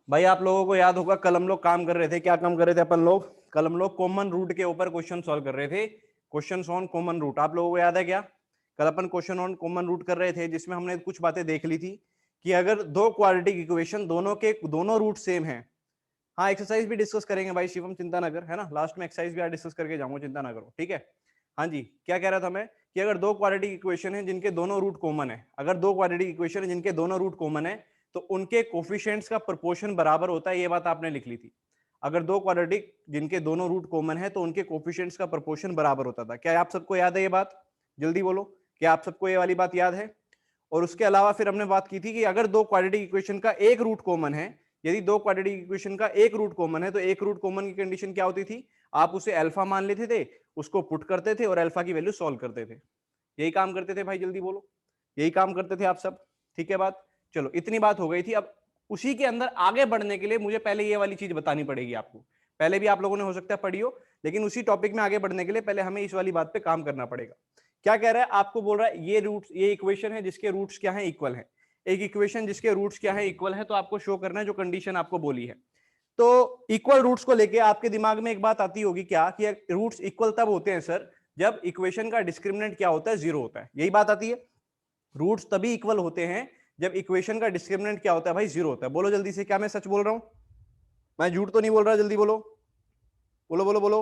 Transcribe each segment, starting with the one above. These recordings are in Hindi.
भाई आप लोगों को याद होगा कल हम लोग काम कर रहे थे, क्या काम कर रहे थे अपन लोग? कल हम लोग कॉमन रूट के ऊपर क्वेश्चन सॉल्व कर रहे थे। क्वेश्चन ऑन कॉमन रूट, आप लोगों को याद है क्या? कल अपन क्वेश्चन ऑन कॉमन रूट कर रहे थे, जिसमें हमने कुछ बातें देख ली थी कि अगर दो क्वाड्रेटिक इक्वेशन दोनों के दोनों रूट सेम है। हाँ, एक्सरसाइज भी डिस्कस करेंगे भाई शिवम, चिंता ना कर, है ना। लास्ट में एक्सरसाइज भी आज डिस्कस करके जाऊंगा, चिंता ना करो, ठीक है। हाँ जी, क्या कह रहा था मैं कि अगर दो क्वाड्रेटिक इक्वेशन है जिनके दोनों रूट कॉमन है, अगर दो क्वाड्रेटिक इक्वेशन है जिनके दोनों रूट कॉमन है तो उनके कोफिशिएंट्स का प्रोपोर्शन बराबर होता है, ये बात आपने लिख ली थी। अगर दो क्वाड्रेटिक जिनके दोनों रूट कॉमन है तो उनके कोफिशिएंट्स का प्रोपोर्शन बराबर होता था। क्या आप सबको याद है ये बात? जल्दी बोलो, क्या आप सबको ये वाली बात याद है? और उसके अलावा फिर हमने बात की थी कि अगर दो क्वाड्रेटिक इक्वेशन का एक रूट कॉमन है, यदि दो क्वाड्रेटिक इक्वेशन का एक रूट कॉमन है तो एक रूट कॉमन की कंडीशन क्या होती थी? आप उसे अल्फा मान लेते थे, उसको पुट करते थे और अल्फा की वैल्यू सॉल्व करते थे। यही काम करते थे भाई, जल्दी बोलो, यही काम करते थे आप सब, ठीक है बात। चलो इतनी बात हो गई थी। अब उसी के अंदर आगे बढ़ने के लिए मुझे पहले ये वाली चीज बतानी पड़ेगी आपको। पहले भी आप लोगों ने हो सकता है पढ़ी हो, लेकिन उसी टॉपिक में आगे बढ़ने के लिए पहले हमें इस वाली बात पे काम करना पड़ेगा। क्या कह रहा है आपको? बोल रहा है ये रूट्स, ये इक्वेशन है जिसके रूट्स क्या है? इक्वल है। एक इक्वेशन जिसके रूट्स क्या है? इक्वल है, तो आपको शो करना है जो कंडीशन आपको बोली है। तो इक्वल रूट्स को लेके आपके दिमाग में एक बात आती होगी क्या, कि रूट्स इक्वल तब होते हैं सर जब इक्वेशन का डिस्क्रिमिनेंट क्या होता है? जीरो होता है। यही बात आती है। रूट्स तभी इक्वल होते हैं जब इक्वेशन का डिस्क्रिमिनेंट क्या होता है भाई? जीरो होता है। बोलो जल्दी से, क्या मैं सच बोल रहा हूं? मैं झूठ तो नहीं बोल रहा? जल्दी बोलो, बोलो बोलो बोलो।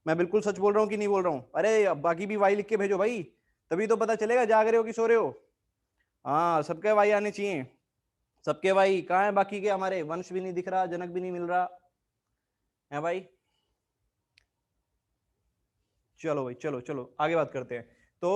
मैं बिल्कुल सच बोल रहा हूँ कि नहीं बोल रहा हूँ? अरे बाकी भी वाई लिख के भेजो भाई, तभी तो पता चलेगा जाग रहे हो कि सो रहे हो। हाँ, सबके वाई आने चाहिए, सबके भाई। कहाँ है बाकी के? हमारे वंश भी नहीं दिख रहा, जनक भी नहीं मिल रहा है भाई। चलो भाई, चलो चलो आगे बात करते हैं। तो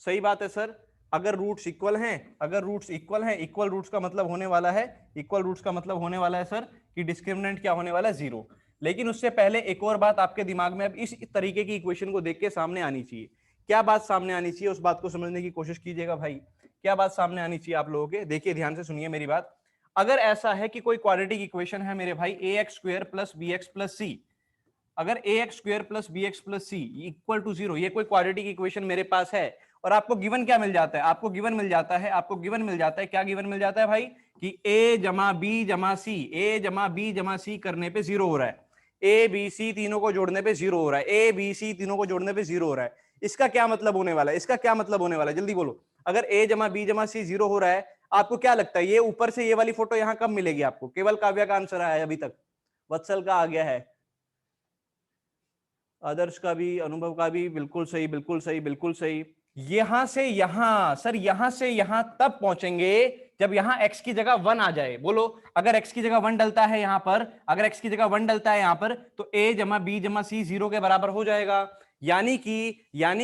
सही बात है सर, अगर रूट्स इक्वल हैं, अगर रूट्स इक्वल हैं, इक्वल रूट्स का मतलब होने वाला है, इक्वल रूट्स का मतलब होने वाला है सर कि डिस्क्रिमिनेंट क्या होने वाला है? जीरो। लेकिन उससे पहले एक और बात आपके दिमाग में अब इस तरीके की इक्वेशन को देख के सामने आनी चाहिए। क्या बात सामने आनी चाहिए? उस बात को समझने की कोशिश कीजिएगा भाई। क्या बात सामने आनी चाहिए आप लोगों के? देखिए ध्यान से सुनिए मेरी बात। अगर ऐसा है कि कोई क्वाड्रेटिक इक्वेशन है मेरे भाई, a x square plus B x plus c, अगर a x square plus B x plus C equal to zero, ये कोई क्वाड्रेटिक इक्वेशन मेरे पास है, और आपको गिवन क्या मिल जाता है? आपको गिवन मिल जाता है, आपको गिवन मिल जाता है, क्या गिवन मिल जाता है भाई? कि ए जमा बी जमा सी, ए जमा बी जमा सी करने पे जीरो हो रहा है, ए बी सी तीनों को जोड़ने पे जीरो हो रहा है, ए बी सी तीनों को जोड़ने पे जीरो हो रहा है। इसका क्या मतलब होने वाला है? इसका क्या मतलब होने वाला है? जल्दी बोलो। अगर ए जमा बी जमा सी जीरो हो रहा है, आपको क्या लगता है ये ऊपर से ये वाली फोटो यहां कब मिलेगी आपको? केवल काव्या का आंसर आया है अभी तक, वत्सल का आ गया है, आदर्श का भी, अनुभव का भी, बिल्कुल सही बिल्कुल सही बिल्कुल सही। यहां से यहां सर, यहां से यहां तब पहुंचेंगे जब यहां x की जगह 1 आ जाए। बोलो, अगर x की जगह 1 डलता है यहां पर, अगर x की जगह 1 डलता है यहां पर, तो a जमा बी जमा सी जीरो के बराबर हो जाएगा। यानी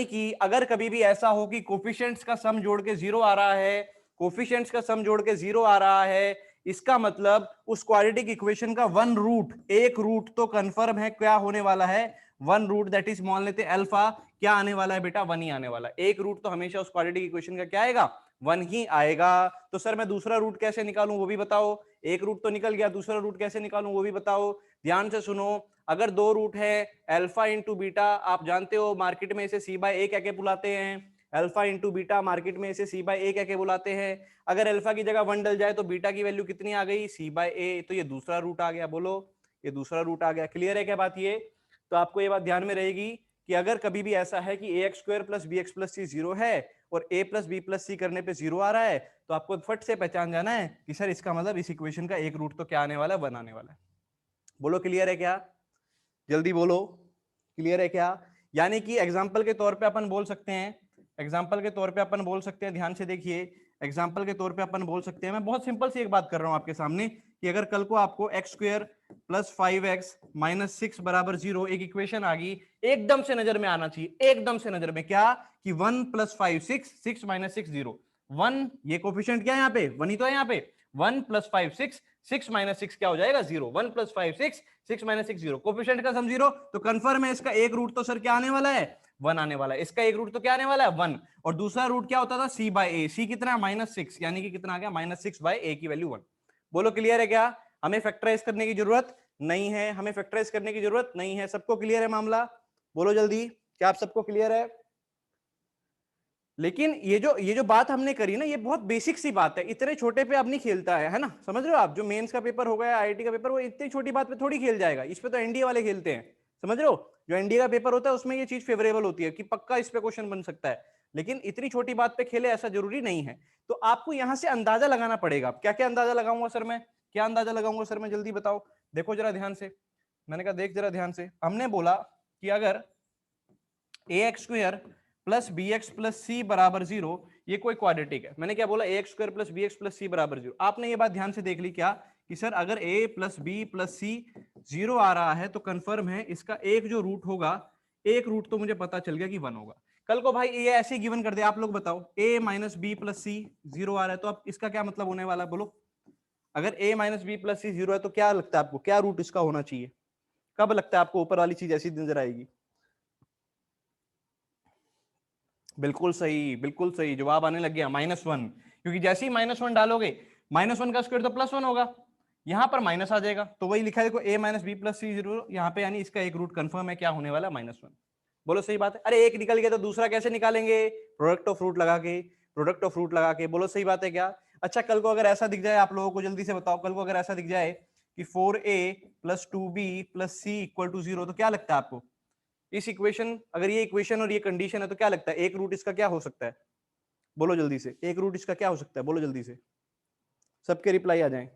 कि अगर कभी भी ऐसा हो कि कोफिशिएंट्स का सम जोड़ के जीरो आ रहा है, कोफिशिएंट्स का सम जोड़ के जीरो आ रहा है, इसका मतलब उस क्वाड्रेटिक इक्वेशन का वन रूट, एक रूट तो कंफर्म है क्या होने वाला है? वन रूट, दैट इज मान लेते अल्फा, क्या आने वाला है बेटा? वन ही आने वाला है। एक रूट तो हमेशा उस क्वाड्रेटिक इक्वेशन का क्या आएगा? वन ही आएगा। तो सर मैं दूसरा रूट कैसे निकालूं वो भी बताओ। एक रूट तो निकल गया, दूसरा रूट कैसे निकालूं वो भी बताओ। ध्यान से सुनो, अगर दो रूट है, अल्फा इंटू बीटा, आप जानते हो मार्केट में इसे सी बाय ए कह के बुलाते हैं, अल्फा इंटू बीटा मार्केट में इसे सी बाय ए कह के बुलाते हैं। अगर अल्फा की जगह 1 डल जाए तो बीटा की वैल्यू कितनी आ गई? सी बाय ए। तो ये दूसरा रूट आ गया। बोलो, ये दूसरा रूट आ गया। क्लियर है क्या बात ये? तो आपको ये बात ध्यान में रहेगी कि अगर कभी भी ऐसा है कि a x square plus B x plus c zero है और a plus B plus c करने पे जीरो आ रहा है, तो आपको फट से पहचान जाना है कि सर इसका मतलब इस इक्वेशन का एक रूट तो क्या आने वाला है? 1 आने वाला है। बोलो क्लियर है क्या? जल्दी बोलो, क्लियर है क्या? यानी कि एग्जाम्पल के तौर पे अपन बोल सकते हैं, एग्जाम्पल के तौर पे अपन बोल सकते हैं, ध्यान से देखिए, एग्जाम्पल के तौर पे अपन बोल सकते हैं, मैं बहुत सिंपल सी एक बात कर रहा हूं आपके सामने, कि अगर कल को आपको x square plus 5x minus 6 बराबर जीरो एक इक्वेशन आ गई, एकदम से नजर में आना चाहिए, एकदम से नजर में, क्या कि 1 प्लस 5 6, 6 माइनस 6 जीरो, 1, ये कोफिशिएंट क्या है यहाँ पे? 1 ही तो है यहाँ पे। 1 प्लस 5 6, 6 माइनस 6 क्या हो जाएगा? Zero. 1 plus 5 6, 6 minus 6 zero, coefficient का सम जीरो, तो कंफर्म है इसका एक रूट तो सर क्या आने वाला है? 1 आने वाला है। इसका एक रूट तो क्या आने वाला है? 1। और दूसरा रूट क्या होता था? सी बाय ए। सी कितना? माइनस 6, यानी कि कितना आ गया? माइनस 6 बाय ए की वैल्यू 1। बोलो क्लियर है क्या? हमें फैक्टराइज करने की जरूरत नहीं है, हमें फैक्टराइज करने की जरूरत नहीं है। सबको क्लियर है मामला? बोलो जल्दी, क्या आप सबको क्लियर है? लेकिन ये जो बात हमने करी ना, ये बहुत बेसिक सी बात है, इतने छोटे पे अब नहीं खेलता है ना, समझ रहे हो आप? जो मेंस का पेपर हो गया, आईआईटी का पेपर, वो इतनी छोटी बात पे थोड़ी खेल जाएगा, इस पे तो एनडीए वाले खेलते हैं, समझ रहे हो? जो एनडीए का पेपर होता है उसमें ये चीज फेवरेबल होती है कि पक्का इस पे क्वेश्चन बन सकता है, लेकिन इतनी छोटी बात पे खेले ऐसा जरूरी नहीं है। तो आपको यहां से अंदाजा लगाना पड़ेगा। क्या क्या अंदाजा लगाऊंगा सर मैं, क्या अंदाजा लगाऊंगा सर मैं, जल्दी बताओ। देखो जरा ध्यान से, मैंने कहा देख जरा ध्यान से, हमने बोला कि अगर a x square plus B x plus c बराबर 0 ये कोई क्वाड्रेटिक है। मैंने क्या बोला, a x square plus B x plus c बराबर 0। आपने ये बात ध्यान से देख ली क्या, कि सर अगर a प्लस बी प्लस सी 0 आ रहा है तो कंफर्म है इसका एक जो रूट होगा, एक रूट तो मुझे पता चल गया कि 1 होगा। कल को भाई ये ऐसे गिवन कर दे, आप लोग बताओ a माइनस बी प्लस सी 0 आ रहा है, तो अब इसका क्या मतलब होने वाला है बोलो? अगर a माइनस बी प्लस सी 0 है तो क्या लगता है आपको, क्या रूट इसका होना चाहिए? कब लगता है आपको ऊपर वाली चीज ऐसी नजर आएगी? बिल्कुल सही, बिल्कुल सही जवाब आने लग गया, -1। क्योंकि जैसे ही -1 डालोगे, -1 का स्क्वायर तो +1 होगा, यहां पर माइनस आ जाएगा, तो वही लिखा है देखो, a माइनस बी प्लस सी 0 यहाँ पे, यानी इसका एक रूट कंफर्म है, क्या होने वाला है, -1। बोलो सही बात है? अरे एक निकल गया तो दूसरा कैसे निकालेंगे? प्रोडक्ट ऑफ रूट लगा के, प्रोडक्ट ऑफ रूट लगा के। बोलो सही बात है क्या? अच्छा कल को अगर ऐसा दिख जाए, आप लोगों को जल्दी से बताओ, कल को अगर ऐसा दिख जाए कि 4a plus 2b plus C equal to 0, तो क्या लगता है आपको? इस इक्वेशन, अगर ये इक्वेशन और ये कंडीशन है तो क्या लगता है एक रूट इसका क्या हो सकता है? बोलो जल्दी से, एक रूट इसका क्या हो सकता है? बोलो जल्दी से, सबके रिप्लाई आ जाएं,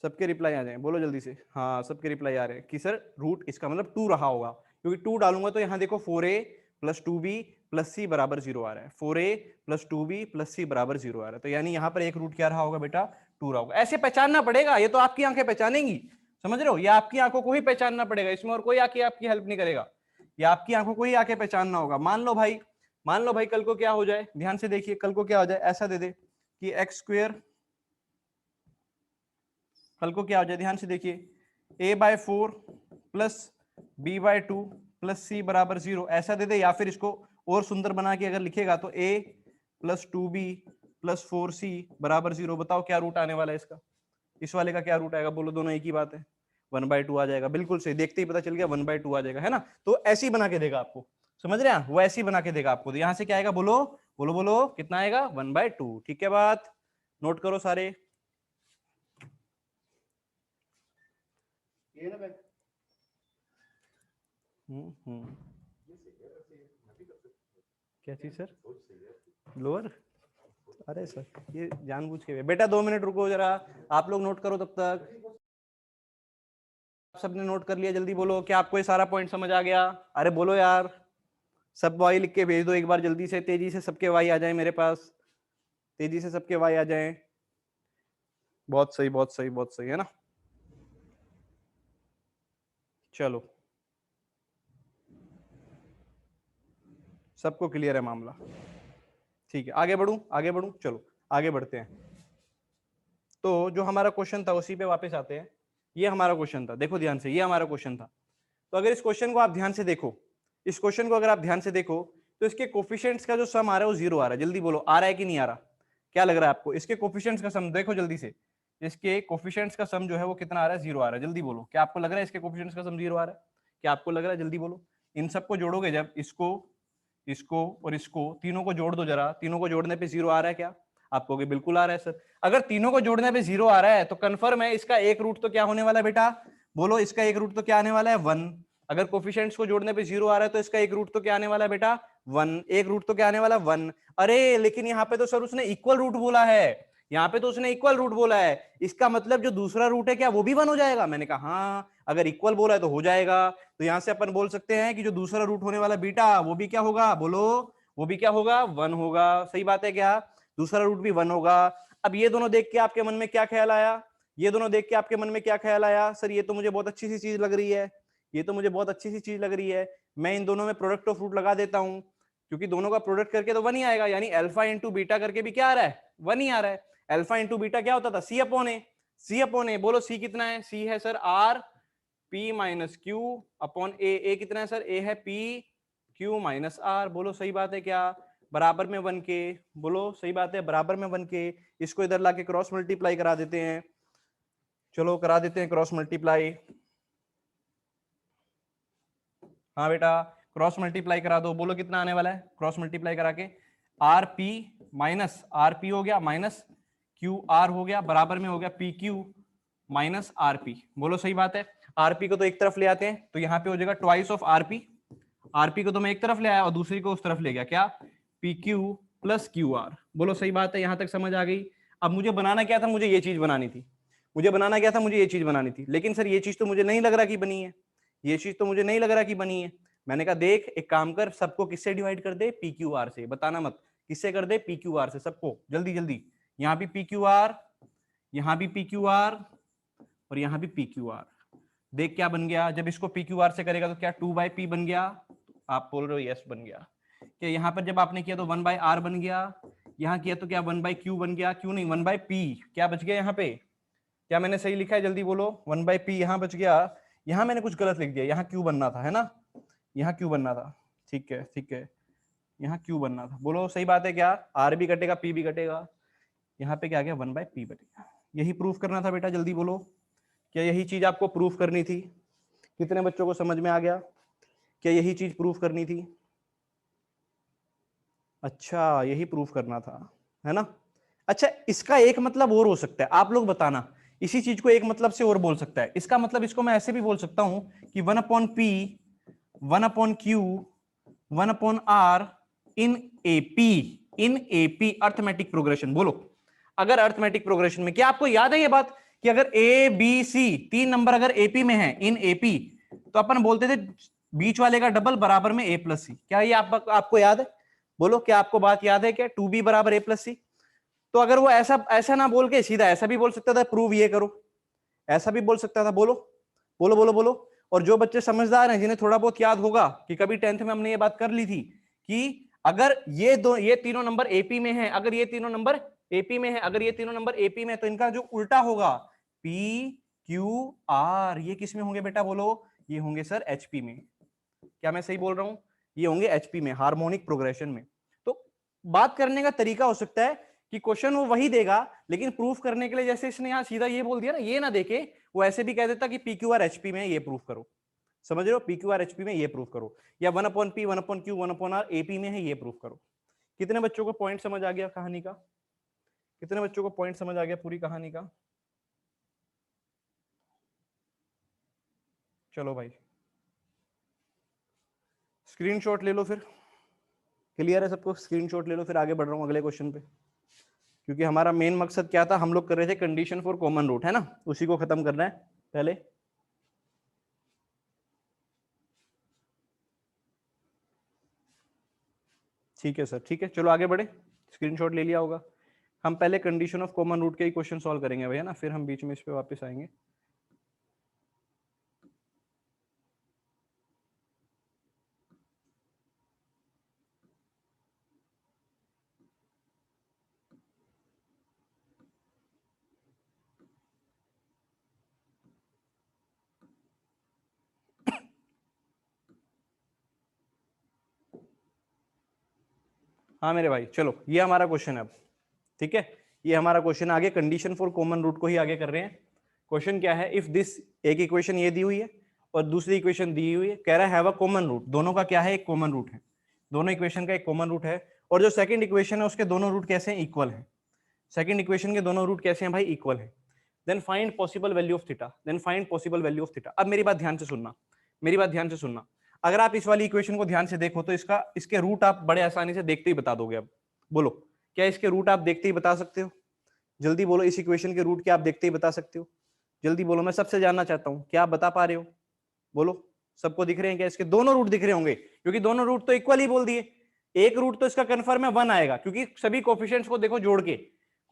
सबके रिप्लाई आ जाएं, बोलो जल्दी से। हाँ सबके रिप्लाई आ रहे हैं कि सर रूट इसका मतलब 2 रहा होगा, क्योंकि 2 डालूंगा तो यहाँ देखो 4a plus 2b plus c बराबर 0 आ रहा है, 4a plus 2b plus c बराबर 0 आ रहा है, तो यानी यहाँ पर एक रूट क्या रहा होगा बेटा? 2 रहा होगा। ऐसे पहचानना पड़ेगा, ये तो आपकी आंखें पहचानेंगी, समझ रहे हो? ये आपकी आंखों को ही पहचानना पड़ेगा, इसमें और कोई आके आपकी हेल्प नहीं करेगा, ये आपकी आंखों को ही आके पहचानना होगा। मान लो भाई, मान लो भाई कल को क्या हो जाए, ध्यान से देखिए, कल को क्या हो जाए, ऐसा दे दे कि एक्स स्क्वायर, कल को क्या हो जाए ध्यान से देखिए, a/4 plus b/2 plus c बराबर 0 ऐसा दे दे, या फिर इसको और सुंदर बना के अगर लिखेगा तो a plus 2b plus 4c बराबर 0। बताओ क्या रूट आने वाला है इसका, इस वाले का क्या रूट आएगा? बोलो, दोनों एक ही बात है, 1/2 आ जाएगा। बिल्कुल सही, देखते ही पता चल गया 1/2 आ जाएगा, है ना? तो ऐसे ही बना के देगा आपको, समझ रहे हैं? वो ऐसे ही बना के देगा आपको। तो यहां से क्या आएगा, बोलो बोलो बोलो, कितना आएगा? 1/2। ठीक है, बात नोट करो सारे। ये ना क्या चीज सर? लोअर? अरे सर ये जानबूझ के, बेटा 2 मिनट रुको जरा, आप लोग नोट करो तब तक। सबने नोट कर लिया? जल्दी बोलो, क्या आपको ये सारा पॉइंट समझ आ गया? अरे बोलो यार, सब वाई लिख के भेज दो एक बार जल्दी से, तेजी से सबके वाई आ जाए मेरे पास, तेजी से सबके वाई आ जाए। बहुत सही, बहुत सही, बहुत सही, है ना? चलो सबको क्लियर है मामला? ठीक है, आगे बढ़ूं, आगे बढ़ूं, चलो आगे बढ़ते हैं। तो जो हमारा क्वेश्चन था उसी पे वापस आते हैं। ये हमारा क्वेश्चन था, देखो ध्यान से, ये हमारा क्वेश्चन था। तो अगर इस क्वेश्चन को आप ध्यान से देखो, इस क्वेश्चन को अगर आप ध्यान से देखो, तो इसके कोफिशिएंट्स का जो सम आ रहा है वो 0 आ रहा है। जल्दी बोलो, आ रहा है कि नहीं आ रहा? क्या लग रहा है आपको? इसके कोफिशिएंट्स का सम देखो जल्दी से, इसके कोफिशिएंट्स का सम जो है वो कितना आ रहा है? 0 आ रहा है। जल्दी बोलो, क्या आपको लग रहा है इसके कोफिशिएंट्स का सम 0 आ रहा है? क्या आपको लग रहा है? जल्दी बोलो। इन सबको जोड़ोगे जब, इसको, इसको और इसको, तीनों को जोड़ दो जरा, तीनों को जोड़ने पे 0 आ रहा है क्या? आप कहोगे बिल्कुल आ रहा है सर। अगर तीनों को जोड़ने पे 0 आ रहा है तो कंफर्म है इसका एक रूट तो क्या होने वाला है बेटा? बोलो, इसका एक रूट तो क्या आने वाला है? 1। अगर कोफिशिएंट्स को जोड़ने पे 0 आ रहा है तो इसका एक रूट तो क्या आने वाला है बेटा? 1। एक रूट तो क्या आने वाला? 1। अरे लेकिन यहाँ पे तो सर उसने इक्वल रूट बोला है, यहाँ पे तो उसने इक्वल रूट बोला है, इसका मतलब जो दूसरा रूट है क्या वो भी 1 हो जाएगा? मैंने कहा हाँ, अगर इक्वल बोला है तो हो जाएगा। तो यहां से अपन बोल सकते हैं कि जो दूसरा रूट होने वाला बीटा वो भी क्या होगा? बोलो, वो भी क्या होगा? 1 होगा। सही बात है क्या? दूसरा रूट भी 1 होगा। अब ये दोनों देख के आपके मन में क्या ख्याल आया? ये दोनों देख के आपके मन में क्या ख्याल आया? सर ये तो मुझे बहुत अच्छी सी चीज लग रही है, ये तो मुझे बहुत अच्छी सी चीज लग रही है, मैं इन दोनों में प्रोडक्ट ऑफ रूट लगा देता हूं, क्योंकि दोनों का प्रोडक्ट करके तो 1 ही आएगा, यानी अल्फा इंटू बीटा करके भी क्या आ रहा है? 1 ही आ रहा है। अल्फा इंटू बीटा क्या होता था? सी अपॉन ए। सी अपॉन ए, बोलो सी कितना है? सी है sir r p minus q upon a. A कितना है सर? ए है पी क्यू माइनस आर। बोलो सही बात है क्या? बराबर में 1 के, बोलो सही बात है, बराबर में 1 के। इसको इधर लाके क्रॉस मल्टीप्लाई करा देते हैं, चलो करा देते हैं क्रॉस मल्टीप्लाई। हाँ बेटा, क्रॉस मल्टीप्लाई करा दो, बोलो कितना आने वाला है क्रॉस मल्टीप्लाई करा के, are p minus R P हो गया माइनस क्यू आर हो गया, बराबर में हो गया P Q minus R P. बोलो सही बात है। आरपी को तो एक तरफ ले आते हैं तो यहाँ पे हो जाएगा ट्वाइस ऑफ आरपी, आरपी को तो मैं एक तरफ ले आया और दूसरी को उस तरफ ले गया, क्या P Q plus Q R. बोलो सही बात है, यहां तक समझ आ गई। अब मुझे बनाना क्या था, मुझे ये चीज बनानी थी, मुझे बनाना क्या था, मुझे ये चीज बनानी थी, लेकिन सर ये चीज तो मुझे नहीं लग रहा कि बनी है, ये चीज तो मुझे नहीं लग रहा कि बनी है। मैंने कहा देख एक काम कर, सबको किससे डिवाइड कर दे, पी क्यू आर से, बताना मत किससे कर दे, पी क्यू आर से, सबको जल्दी जल्दी। यहाँ भी पी क्यू आर, यहाँ भी पी क्यू आर और यहाँ भी पी क्यू आर। देख क्या बन गया, जब इसको पी क्यू आर से करेगा तो क्या 2/p बन गया, आप बोल रहे हो यस बन गया। क्या यहाँ पर जब आपने किया तो 1/r बन गया, यहाँ किया तो क्या 1/q बन गया, क्यों नहीं 1/p, क्या बच गया यहाँ पे, क्या मैंने सही लिखा है जल्दी बोलो, 1/p यहाँ बच गया। यहाँ मैंने कुछ गलत लिख दिया, यहाँ q बनना था, है ना, यहाँ q बनना था, ठीक है ठीक है, यहाँ q बनना था। बोलो सही बात है, क्या r भी कटेगा p भी कटेगा, यहाँ पे क्या आ गया 1/p बटेगा। यही प्रूफ करना था बेटा, जल्दी बोलो, क्या यही चीज आपको प्रूफ करनी थी? कितने बच्चों को समझ में आ गया? क्या यही चीज प्रूफ करनी थी? अच्छा यही प्रूफ करना था, है ना। अच्छा इसका एक मतलब और हो सकता है, आप लोग बताना, इसी चीज को एक मतलब से और बोल सकता है। इसका मतलब इसको मैं ऐसे भी बोल सकता हूं कि 1/p 1/q 1/r in AP, in AP arithmetic progression. बोलो अगर अर्थमेटिक प्रोग्रेशन में, क्या आपको याद है ये बात कि अगर ए बी सी 3 नंबर अगर एपी में है, इन एपी, तो अपन बोलते थे बीच वाले का डबल बराबर में a प्लस सी। क्या ये आपको याद है? बोलो क्या आपको बात याद है क्या, 2b बराबर a प्लस सी। तो अगर वो ऐसा ऐसा ना बोल के सीधा ऐसा भी बोल सकता था, प्रूव ये करो, ऐसा भी बोल सकता था। बोलो बोलो बोलो बोलो। और जो बच्चे समझदार हैं, जिन्हें थोड़ा बहुत याद होगा कि कभी 10th में हमने ये बात कर ली थी कि अगर ये तीनों नंबर एपी में है, अगर ये तीनों नंबर एपी में है, अगर ये तीनों नंबर एपी में है, तो इनका जो उल्टा होगा पी क्यू आर, ये किस में होंगे बेटा बोलो, ये होंगे सर एचपी में। क्या मैं सही बोल रहा हूं? ये होंगे एचपी में, हार्मोनिक प्रोग्रेशन में। तो बात करने का तरीका हो सकता है कि क्वेश्चन वो वही देगा, लेकिन प्रूफ करने के लिए जैसे इसने यहां सीधा ये बोल दिया ना, ये ना देके वो ऐसे भी कह देता कि पी क्यू आर एचपी में, ये प्रूफ करो। समझ रहे हो, पी क्यू आर एचपी में ये प्रूफ करो, या 1/p 1/q 1/r एपी में है, ये प्रूफ करो। कितने बच्चों को पॉइंट समझ आ गया कहानी का? कितने बच्चों को पॉइंट समझ आ गया पूरी कहानी का? चलो भाई स्क्रीनशॉट ले लो फिर, क्लियर है सबको? स्क्रीनशॉट ले लो फिर, आगे बढ़ रहा हूं अगले क्वेश्चन पे, क्योंकि हमारा मेन मकसद क्या था, हम लोग कर रहे थे कंडीशन फॉर कॉमन रूट, है ना, उसी को खत्म करना है पहले। ठीक है सर, ठीक है, चलो आगे बढ़े, स्क्रीनशॉट ले लिया होगा। हम पहले कंडीशन ऑफ कॉमन रूट के ही क्वेश्चन सॉल्व करेंगे भैया ना, फिर हम बीच में इस पे वापस आएंगे। हाँ मेरे भाई चलो, ये हमारा क्वेश्चन है अब, ठीक है, ये हमारा क्वेश्चन आगे कंडीशन फॉर कॉमन रूट को ही आगे कर रहे हैं। क्वेश्चन क्या है, इफ दिस, एक इक्वेशन ये दी हुई है और दूसरी इक्वेशन दी हुई है, कह रहा है हैव अ कॉमन रूट, दोनों का क्या है, एक कॉमन रूट है, दोनों इक्वेशन का एक कॉमन रूट है, और जो सेकंड इक्वेशन है उसके दोनों रूट कैसे हैं, इक्वल है। सेकंड इक्वेशन के दोनों रूट कैसे हैं भाई, इक्वल है। Then find possible value of theta, then find possible value of theta. अब मेरी बात ध्यान से सुनना, मेरी बात ध्यान से सुनना, अगर आप इस वाली इक्वेशन को ध्यान से देखो तो इसके रूट आप बड़े आसानी से देखते ही बता दोगे। अब बोलो क्या इसके रूट आप देखते ही बता सकते हो? जल्दी बोलो, इस इक्वेशन के रूट क्या आप देखते ही बता सकते हो? जल्दी बोलो, मैं सबसे जानना चाहता हूं, क्या आप बता पा रहे हो? बोलो, सबको दिख रहे हैं क्या इसके दोनों रूट? दिख रहे होंगे, क्योंकि दोनों रूट तो इक्वल ही बोल दिए। एक रूट तो इसका कंफर्म है 1 आएगा, क्योंकि सभी कोफिशिएंट्स को देखो जोड़ के,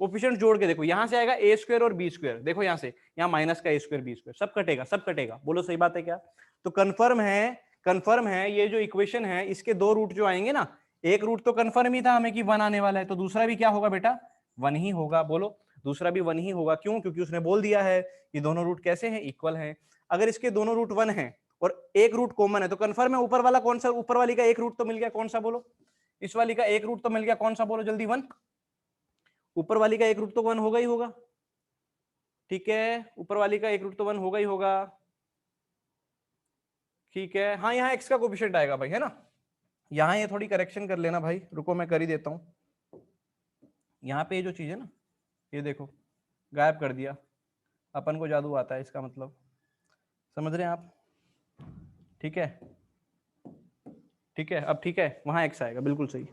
कोफिशिएंट जोड़ के देखो, यहां से आएगा ए स्क्वायर और बी स्क्वायर, देखो यहां से, यहां माइनस का ए स्क्वायर बी स्क्वायर, सब कटेगा, सब कटेगा। बोलो सही बात है क्या? तो कंफर्म है, कंफर्म है, ये जो इक्वेशन है इसके दो रूट जो आएंगे ना, एक रूट तो कंफर्म ही था हमें कि 1 आने वाला है, तो दूसरा भी क्या होगा बेटा, 1 ही होगा। बोलो दूसरा भी 1 ही होगा, क्यों? क्योंकि उसने बोल दिया है कि दोनों रूट कैसे हैं, इक्वल हैं। अगर इसके दोनों रूट 1 हैं और एक रूट कॉमन है, तो कंफर्म है ऊपर वाला कौन सा, ऊपर वाली का एक रूट तो मिल गया, कौन सा बोलो, इस वाली का एक रूट तो मिल गया, कौन सा बोलो जल्दी, 1। ऊपर वाली का एक रूट तो 1 होगा ही होगा, ठीक है, ऊपर वाली का एक रूट तो 1 होगा ही होगा। ठीक है, हाँ यहाँ x का कोफिशिएंट आएगा भाई, है ना। यहाँ ये थोड़ी करेक्शन कर लेना भाई, रुको मैं कर ही देता हूँ। यहाँ पे ये जो चीज है ना, ये देखो गायब कर दिया, अपन को जादू आता है इसका मतलब, समझ रहे हैं आप। ठीक है, ठीक है, अब ठीक है, वहां x आएगा, बिल्कुल सही।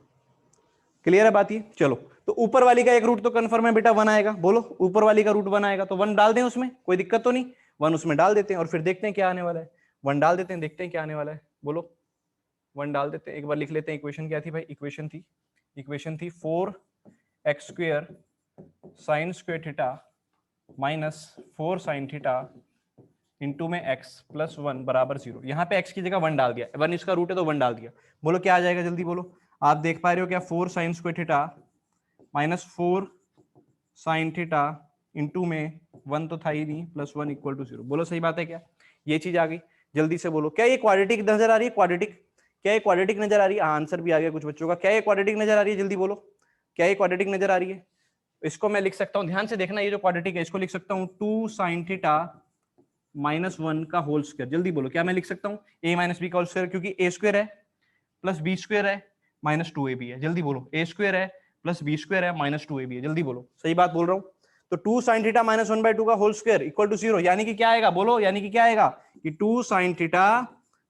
क्लियर है बात ये। चलो, तो ऊपर वाली का एक रूट तो कंफर्म है बेटा, 1 आएगा। बोलो, ऊपर वाली का रूट 1 आएगा, तो 1 डाल दें उसमें, कोई दिक्कत तो नहीं। 1 उसमें डाल देते हैं और फिर देखते हैं क्या आने वाला है। 1 डाल देते हैं, देखते हैं क्या आने वाला है। बोलो, 1 डाल देते हैं, एक बार लिख लेते हैं। इक्वेशन क्या थी भाई? इक्वेशन थी 4x² sin square theta minus 4 sin theta into में x प्लस 1 बराबर 0। यहाँ पे x की जगह 1 डाल दिया, 1 इसका रूट है तो 1 डाल दिया। बोलो क्या आ जाएगा, जल्दी बोलो। आप देख पा रहे हो क्या? 4 sin square theta minus 4 sin theta into में 1 तो था ही नहीं, प्लस 1 इक्वल टू 0। बोलो सही बात है क्या? ये चीज आ गई, जल्दी से बोलो। क्या ये क्वाड्रेटिक नजर आ रही है? क्वाड्रेटिक, क्या ये क्वाड्रेटिक नजर आ रही है? आंसर भी आ गया कुछ बच्चों का। क्या ये क्वाड्रेटिक नजर आ रही है? जल्दी बोलो, क्या ये क्वाड्रेटिक नजर आ रही है? इसको मैं लिख सकता हूँ, ध्यान से देखना, ये जो क्वाड्रेटिक है इसको लिख सकता हूँ 2 sin थीटा माइनस 1 का होल स्क्वायर। जल्दी बोलो, क्या मैं लिख सकता हूँ? a माइनस बी का होल स्क्वायर, क्योंकि a स्क्वायर है प्लस बी स्क्वायर है माइनस 2ab है। जल्दी बोलो, a स्क्वायर है प्लस बी स्क्वायर है माइनस 2ab है। जल्दी बोलो, सही बात बोल रहा हूँ। तो 2 sin थीटा माइनस 1/2 का होल स्क्वायर इक्वल टू 0, यानी कि क्या आएगा? बोलो, यानी कि क्या आएगा? कि 2 sin थीटा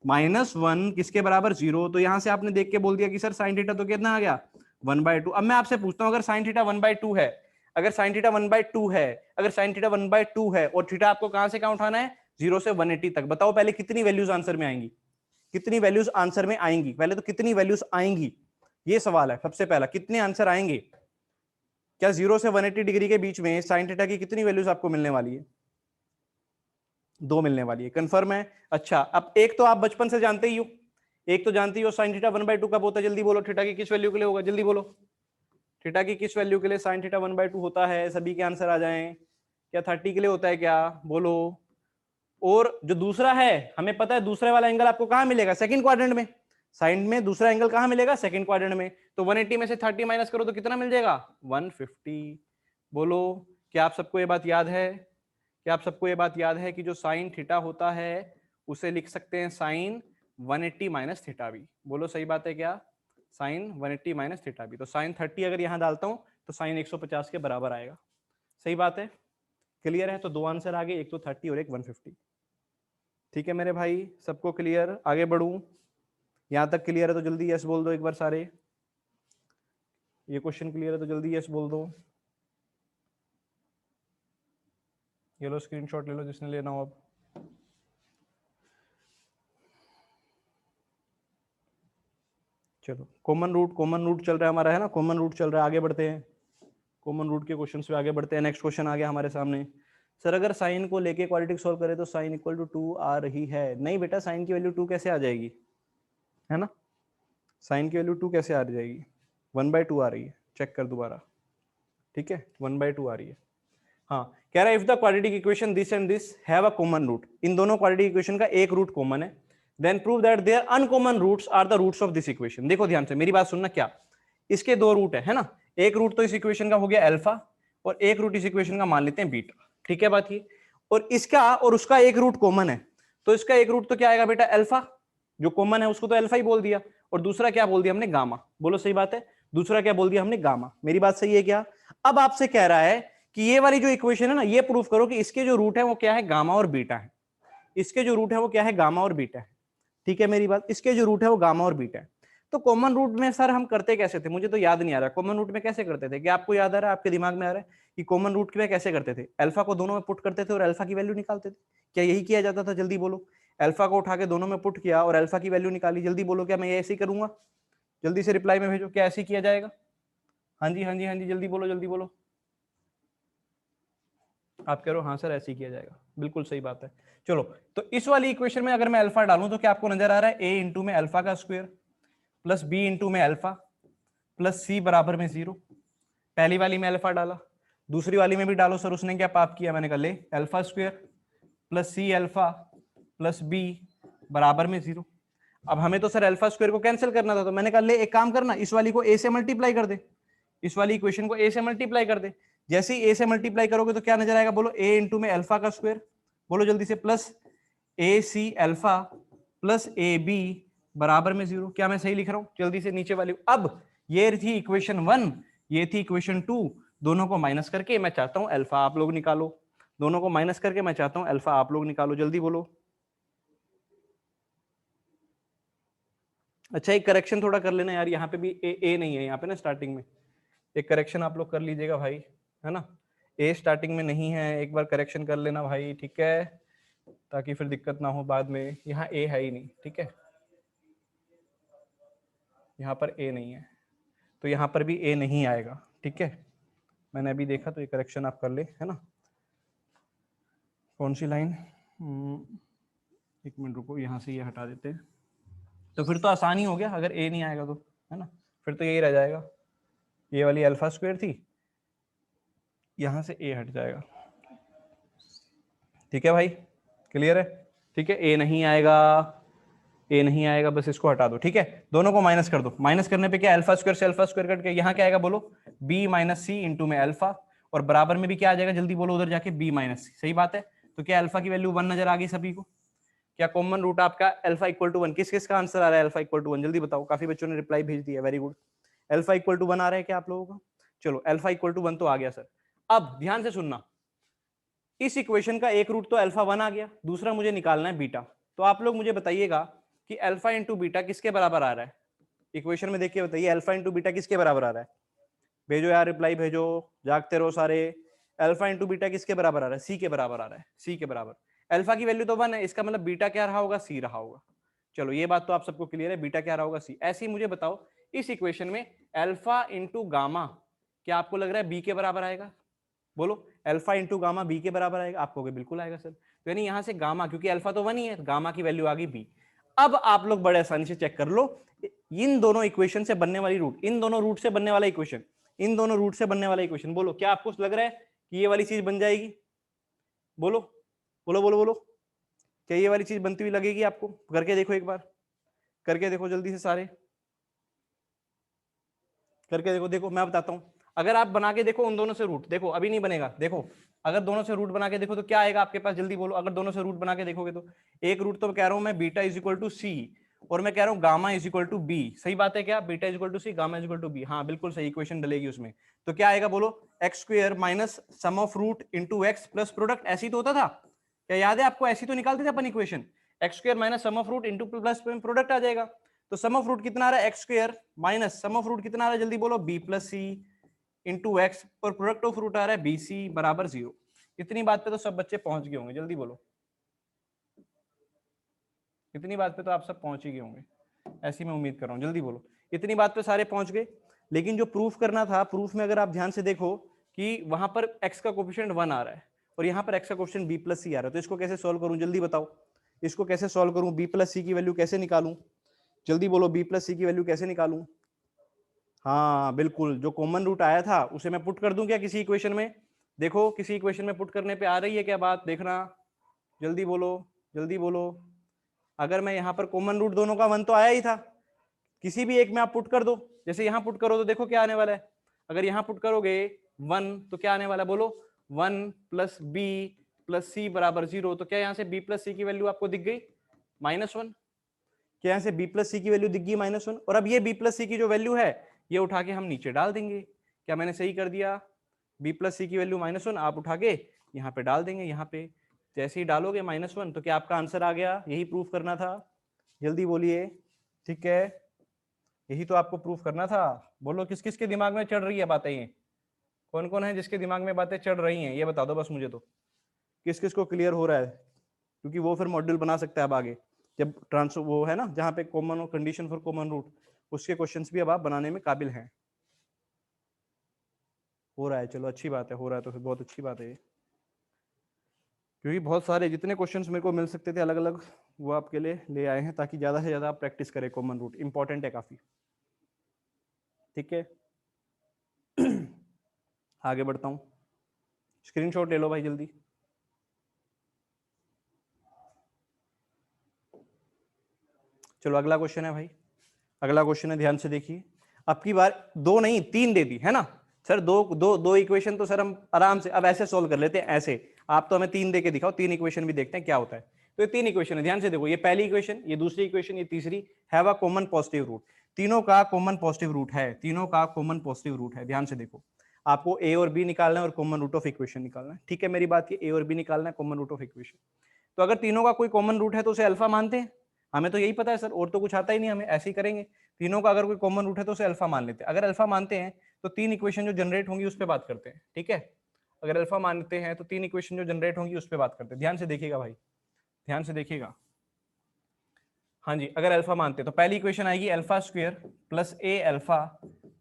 माइनस 1 किसके बराबर? 0। तो यहां से आपने देख के बोल दिया कि सर sin थीटा तो कितना आ गया? 1/2। अब मैं आपसे पूछता हूं, अगर sin थीटा 1/2 है, अगर sin थीटा 1/2 है, अगर sin थीटा 1/2 है और थीटा आपको कहां से कहां उठाना है? 0 से 180 तक। बताओ पहले कितनी वैल्यूज आंसर में आएंगी? कितनी वैल्यूज आंसर में आएंगी? पहले तो कितनी वैल्यूज आएंगी, ये सवाल है सबसे पहला। कितने आंसर आएंगे? क्या 0 से 180 डिग्री के बीच में sin थीटा की कितनी वैल्यूज आपको मिलने वाली है? 2 मिलने वाली है, कंफर्म है? अच्छा, अब एक तो आप बचपन से जानते ही हो, एक तो जानते ही हो sin थीटा 1/2 कब होता है। जल्दी बोलो, थीटा की किस वैल्यू के लिए होगा? जल्दी बोलो, थीटा की किस वैल्यू के लिए sin थीटा 1/2 होता है? सभी के आंसर आ जाएं। क्या 30 के लिए होता है क्या? बोलो। और जो दूसरा है, हमें पता है दूसरे वाला एंगल आपको कहां मिलेगा? सेकंड क्वाड्रेंट में। साइन में दूसरा एंगल कहां मिलेगा? सेकंड क्वाड्रेंट में। तो 180 में से 30 माइनस करो तो कितना मिल जाएगा? 150। बोलो, क्या आप सबको ये बात याद है? क्या आप सबको ये बात याद है कि जो साइन थीटा होता है उसे लिख सकते हैं साइन 180 माइनस थीटा भी? बोलो सही बात है क्या? साइन 180 माइनस थीटा भी। तो साइन 30 अगर यहां डालता हूं तो साइन 150 के बराबर आएगा। सही बात है, क्लियर है? तो 2 आंसर आ गए, एक तो 30 और एक 150। ठीक है मेरे भाई, सबको क्लियर? आगे बढ़ूं? यहां तक क्लियर है तो जल्दी यस बोल दो एक बार सारे। ये क्वेश्चन क्लियर है तो जल्दी यस बोल दो। ये लो स्क्रीनशॉट ले लो जिसने लेना हो। अब चलो, कॉमन रूट चल रहा है हमारा, है ना? कॉमन रूट चल रहा है, आगे बढ़ते हैं। कॉमन रूट के क्वेश्चन पे आगे बढ़ते हैं। नेक्स्ट क्वेश्चन आ गया हमारे सामने। सर अगर साइन को लेके क्वाड्रेटिक सॉल्व करें तो साइन इक्वल टू 2 आ रही है। नहीं बेटा, साइन की वैल्यू 2 कैसे आ जाएगी, है ना? साइन की वैल्यू 2 कैसे आ जाएगी? 1/2 आ रही है, चेक कर दोबारा। ठीक है, 1/2 आ रही है। हाँ, कह रहा है if the quadratic equation this and this have a common root, इन दोनों क्वाड्रेटिक इक्वेशन का एक रूट कॉमन है, then prove that their uncommon roots are the roots of this equation. देखो ध्यान से मेरी बात सुनना, क्या इसके 2 रूट है ना? एक रूट तो इस इक्वेशन का हो गया अल्फा और एक रूट इस इक्वेशन का मान लेते हैं बीटा। ठीक है बात ये। और इसका और उसका एक रूट कॉमन है, तो इसका एक रूट तो क्या आएगा बेटा? अल्फा। जो कॉमन है उसको तो अल्फा ही बोल दिया, और दूसरा क्या बोल दिया हमने? गामा। बोलो सही बात है, दूसरा क्या बोल दिया हमने? गामा। मेरी बात सही है क्या? अब आपसे कह रहा है कि ये वाली जो इक्वेशन है ना, ये प्रूफ करो कि इसके जो रूट है वो क्या है? गामा और बीटा है। इसके जो रूट है वो क्या है? गामा और बीटा है। ठीक है मेरी बात? इसके जो रूट है वो गामा और बीटा है। तो कॉमन रूट में सर हम करते कैसे थे? मुझे तो याद नहीं आ रहा कॉमन रूट में कैसे करते थे। क्या आपको याद आ रहा है? आपके दिमाग में आ रहा है कि कॉमन रूट में कैसे करते थे? अल्फा को दोनों में पुट करते थे और अल्फा की वैल्यू निकालते थे। क्या यही किया जाता था? जल्दी बोलो। अल्फा को उठा के दोनों में पुट किया और अल्फा की वैल्यू निकाली। जल्दी बोलो, क्या मैं ऐसे ही करूंगा? जल्दी से रिप्लाई में भेजो, क्या ऐसे ही किया जाएगा? हाँ जी, हाँ जी, हाँ जी, जल्दी बोलो, जल्दी बोलो। आप कह रहे हो हाँ सर ऐसे ही किया जाएगा, बिल्कुल सही बात है। चलो, तो इस वाली इक्वेशन में अगर मैं अल्फा डालूं तो क्या आपको नजर आ रहा है? ए इंटू में अल्फा का स्क्वायर प्लस बी इंटू में अल्फा प्लस सी बराबर में 0। पहली वाली में अल्फा डाला, दूसरी वाली में भी डालो। सर उसने क्या पाप किया? मैंने कहा ले alpha square plus C alpha plus B बराबर में 0। अब हमें तो सर अल्फा स्क्वायर को कैंसिल करना था, तो मैंने कहा ले एक काम करना, इस वाली को ए से मल्टीप्लाई कर दे, इस वाली इक्वेशन को ए से मल्टीप्लाई कर दे। जैसे ही ए से मल्टीप्लाई करोगे तो क्या नजर आएगा? बोलो, ए इंटू में अल्फा का स्क्वायर, बोलो जल्दी से, plus A C alpha plus A B बराबर में 0। क्या मैं सही लिख रहा हूं? जल्दी से नीचे वाली। अब ये थी इक्वेशन 1, ये थी इक्वेशन 2, दोनों को माइनस करके मैं चाहता हूं अल्फा आप लोग निकालो। दोनों को माइनस करके मैं चाहता हूं अल्फा आप लोग निकालो, जल्दी बोलो। अच्छा एक करेक्शन थोड़ा कर लेना यार, यहाँ पे भी ए नहीं है यहाँ पे ना स्टार्टिंग में, एक करेक्शन आप लोग कर लीजिएगा भाई, है ना। ए स्टार्टिंग में नहीं है, एक बार करेक्शन कर लेना भाई, ठीक है, ताकि फिर दिक्कत ना हो बाद में। यहाँ ए है ही नहीं, ठीक है, यहाँ पर ए नहीं है, तो यहाँ पर भी ए नहीं आएगा, ठीक है। मैंने अभी देखा तो ये करेक्शन आप कर ले, है ना। कौन सी लाइन, एक मिनट रुको, यहाँ से ये हटा देते हैं, तो फिर तो आसान ही हो गया, अगर ए नहीं आएगा तो, है ना, फिर तो यही रह जाएगा, ये वाली अल्फा स्क्वायर थी, यहाँ से ए हट जाएगा, ठीक है भाई, क्लियर है, ठीक है। ए नहीं आएगा, ए नहीं आएगा, बस इसको हटा दो, ठीक है। दोनों को माइनस कर दो, माइनस करने पे क्या, अल्फा स्क्वायर से अल्फा स्क्वायर कट के यहाँ क्या आएगा बोलो, बी माइनस सी इंटू में अल्फा, और बराबर में भी क्या आ जाएगा, जल्दी बोलो उधर जाके, बी माइनस सी, सही बात है। तो क्या अल्फा की वैल्यू 1 नजर आ गई सभी को? क्या कॉमन रूट आपका अल्फा इक्वल टू 1, किस किस का आंसर आ रहा है अल्फा इक्वल टू 1, जल्दी बताओ, काफी बच्चों ने रिप्लाई भेज दिया, very good. Alpha equal to 1 आ रहा है क्या आप लोगों का? चलो अल्फा इक्वल टू 1 तो आ गया सर। अब ध्यान से सुनना, इस इक्वेशन का एक रूट तो अल्फा 1 आ गया, दूसरा मुझे निकालना है बीटा। तो आप लोग मुझे बताइएगा कि अल्फा इंटू बीटा किसके बराबर आ रहा है, इक्वेशन में देखिए बताइए अल्फा इंटू बीटा किसके बराबर आ रहा है, भेजो यार रिप्लाई भेजो, जागते रहो सारे। अल्फा इंटू बीटा किसके बराबर आ रहा है, सी के बराबर आ रहा है, सी के बराबर। अल्फा की वैल्यू तो 1 है, इसका मतलब बीटा क्या रहा होगा, सी रहा होगा। चलो ये बात तो आप सबको क्लियर है, बीटा क्या रहा होगा, सी। ऐसे ही मुझे बताओ इस इक्वेशन में अल्फा इंटू गामा क्या आपको लग रहा है बी के बराबर आएगा, बोलो अल्फा इंटू गामा बी के बराबर आएगा, आपको बिल्कुल आएगा सर। तो यानी यहां से गामा, क्योंकि अल्फा तो 1 ही है, गामा की वैल्यू आ गई बी। अब आप लोग बड़े आसानी से चेक कर लो, इन दोनों इक्वेशन से बनने वाली रूट, इन दोनों रूट से बनने वाला इक्वेशन, इन दोनों रूट से बनने वाला इक्वेशन, बोलो क्या आपको लग रहा है कि ये वाली चीज बन जाएगी, बोलो बोलो बोलो बोलो, क्या ये वाली चीज बनती हुई लगेगी आपको? करके देखो एक बार, करके देखो जल्दी से सारे, करके देखो। देखो मैं बताता हूं, अगर आप बना के देखो उन दोनों से रूट, देखो अभी नहीं बनेगा, देखो अगर दोनों से रूट बना के देखो तो क्या आएगा आपके पास, जल्दी बोलो। अगर दोनों से रूट बना के देखोगे तो एक रूट तो कह रहा हूं मैं beta is equal to C, और मैं कह रहा हूं gamma is equal to B, सही बात है क्या, beta is equal to C gamma is equal to B, हाँ बिल्कुल सही इक्वेशन डलेगी उसमें। तो क्या आएगा बोलो, X square minus sum of root into X plus product, ऐसी तो होता था, क्या याद है आपको, ऐसी तो निकालते थे अपन equation, x square minus sum of root into plus product आ जाएगा। तो सम ऑफ रूट कितना आ रहा है, x square minus sum of root कितना आ रहा है, जल्दी बोलो, b plus c into x, और प्रोडक्ट ऑफ रूट आ रहा है बी सी बराबर 0। इतनी बात पे तो सब बच्चे पहुंच गए होंगे, जल्दी बोलो, इतनी बात पे तो आप सब पहुंच ही गए होंगे, ऐसी मैं उम्मीद कर रहा हूं, जल्दी बोलो। इतनी बात पे सारे पहुंच गए, लेकिन जो प्रूफ करना था, प्रूफ में अगर आप ध्यान से देखो कि वहां पर x का कोफिशिएंट 1 आ रहा है और यहाँ पर x का कोफिशिएंट b प्लस सी आ रहा है, तो इसको कैसे सॉल्व करूं, जल्दी बताओ, इसको कैसे सॉल्व करूं, b प्लस सी की वैल्यू कैसे निकालूं, जल्दी बोलो, b प्लस सी की वैल्यू कैसे निकालूं? हाँ बिल्कुल, जो कॉमन रूट आया था उसे मैं पुट कर दूं क्या किसी इक्वेशन में, देखो किसी इक्वेशन में पुट करने पे आ रही है क्या बात, देखना, जल्दी बोलो, जल्दी बोलो। अगर मैं यहाँ पर कॉमन रूट दोनों का 1 तो आया ही था, किसी भी एक में आप पुट कर दो, जैसे यहाँ पुट करो तो देखो क्या आने वाला है, अगर यहाँ पुट करोगे 1 तो क्या आने वाला है बोलो, 1 प्लस बी प्लस सी बराबर 0। तो क्या यहाँ से b प्लस सी की वैल्यू आपको दिख गई -1, क्या यहाँ से b प्लस सी की वैल्यू दिख गई -1, और अब ये b प्लस सी की जो वैल्यू है ये उठा के हम नीचे डाल देंगे, क्या मैंने सही कर दिया, b प्लस सी की वैल्यू -1 आप उठा के यहाँ पे डाल देंगे, यहाँ पे जैसे ही डालोगे -1 तो क्या आपका आंसर आ गया, यही प्रूफ करना था, जल्दी बोलिए, ठीक है, यही तो आपको प्रूफ करना था। बोलो किस किस के दिमाग में चढ़ रही है बातें, ये कौन कौन है जिसके दिमाग में बातें चढ़ रही हैं, ये बता दो बस मुझे, तो किस किस को क्लियर हो रहा है, क्योंकि वो फिर मॉड्यूल बना सकता है अब आगे, जब ट्रांसफर वो है ना जहाँ पे common condition for common root, उसके क्वेश्चंस भी अब आप बनाने में काबिल हैं। हो रहा है, चलो अच्छी बात है, हो रहा है तो फिर बहुत अच्छी बात है ये, क्योंकि बहुत सारे जितने क्वेश्चंस मेरे को मिल सकते थे अलग अलग, वो आपके लिए ले आए हैं ताकि ज्यादा से ज्यादा आप प्रैक्टिस करें, कॉमन रूट इंपॉर्टेंट है काफी, ठीक है। आगे बढ़ता हूं, स्क्रीनशॉट ले लो भाई जल्दी। चलो अगला क्वेश्चन है भाई, अगला क्वेश्चन है, ध्यान से देखिए, अब की बार 2 नहीं 3 दे दी है ना सर, दो इक्वेशन तो सर हम आराम से अब ऐसे सोल्व कर लेते हैं, ऐसे आप तो हमें 3 दे के दिखाओ, 3 इक्वेशन भी देखते हैं क्या होता है। तो ये 3 इक्वेशन है, ध्यान से देखो, ये पहली इक्वेशन, ये दूसरी इक्वेशन, ये तीसरी, have a common positive root, तीनों का कॉमन पॉजिटिव रूट है, तीनों का कॉमन पॉजिटिव रूट है। ध्यान से देखो, आपको ए और बी निकालना है और कॉमन रूट ऑफ इक्वेशन निकालना है, ठीक है मेरी बात, ये ए और बी निकालना है, कॉमन रूट ऑफ इक्वेशन। तो अगर तीनों का कोई कॉमन रूट है तो उसे अल्फा मानते हैं, हमें तो यही पता है सर, और तो कुछ आता ही नहीं हमें, ऐसे ही करेंगे। तीनों का अगर कोई कॉमन रूट है तो उसे अल्फा मान लेते हैं। अगर अल्फा मानते हैं तो 3 इक्वेशन जो जनरेट होंगी उस पर बात करते हैं, ठीक है। अगर अल्फा मानते हैं तो 3 इक्वेशन जो जनरेट होंगी उस पर बात करते हैं। ध्यान से देखिएगा भाई, ध्यान से देखिएगा। हाँ जी, अगर अल्फा मानते हैं तो पहली इक्वेशन आएगी alpha square plus A alpha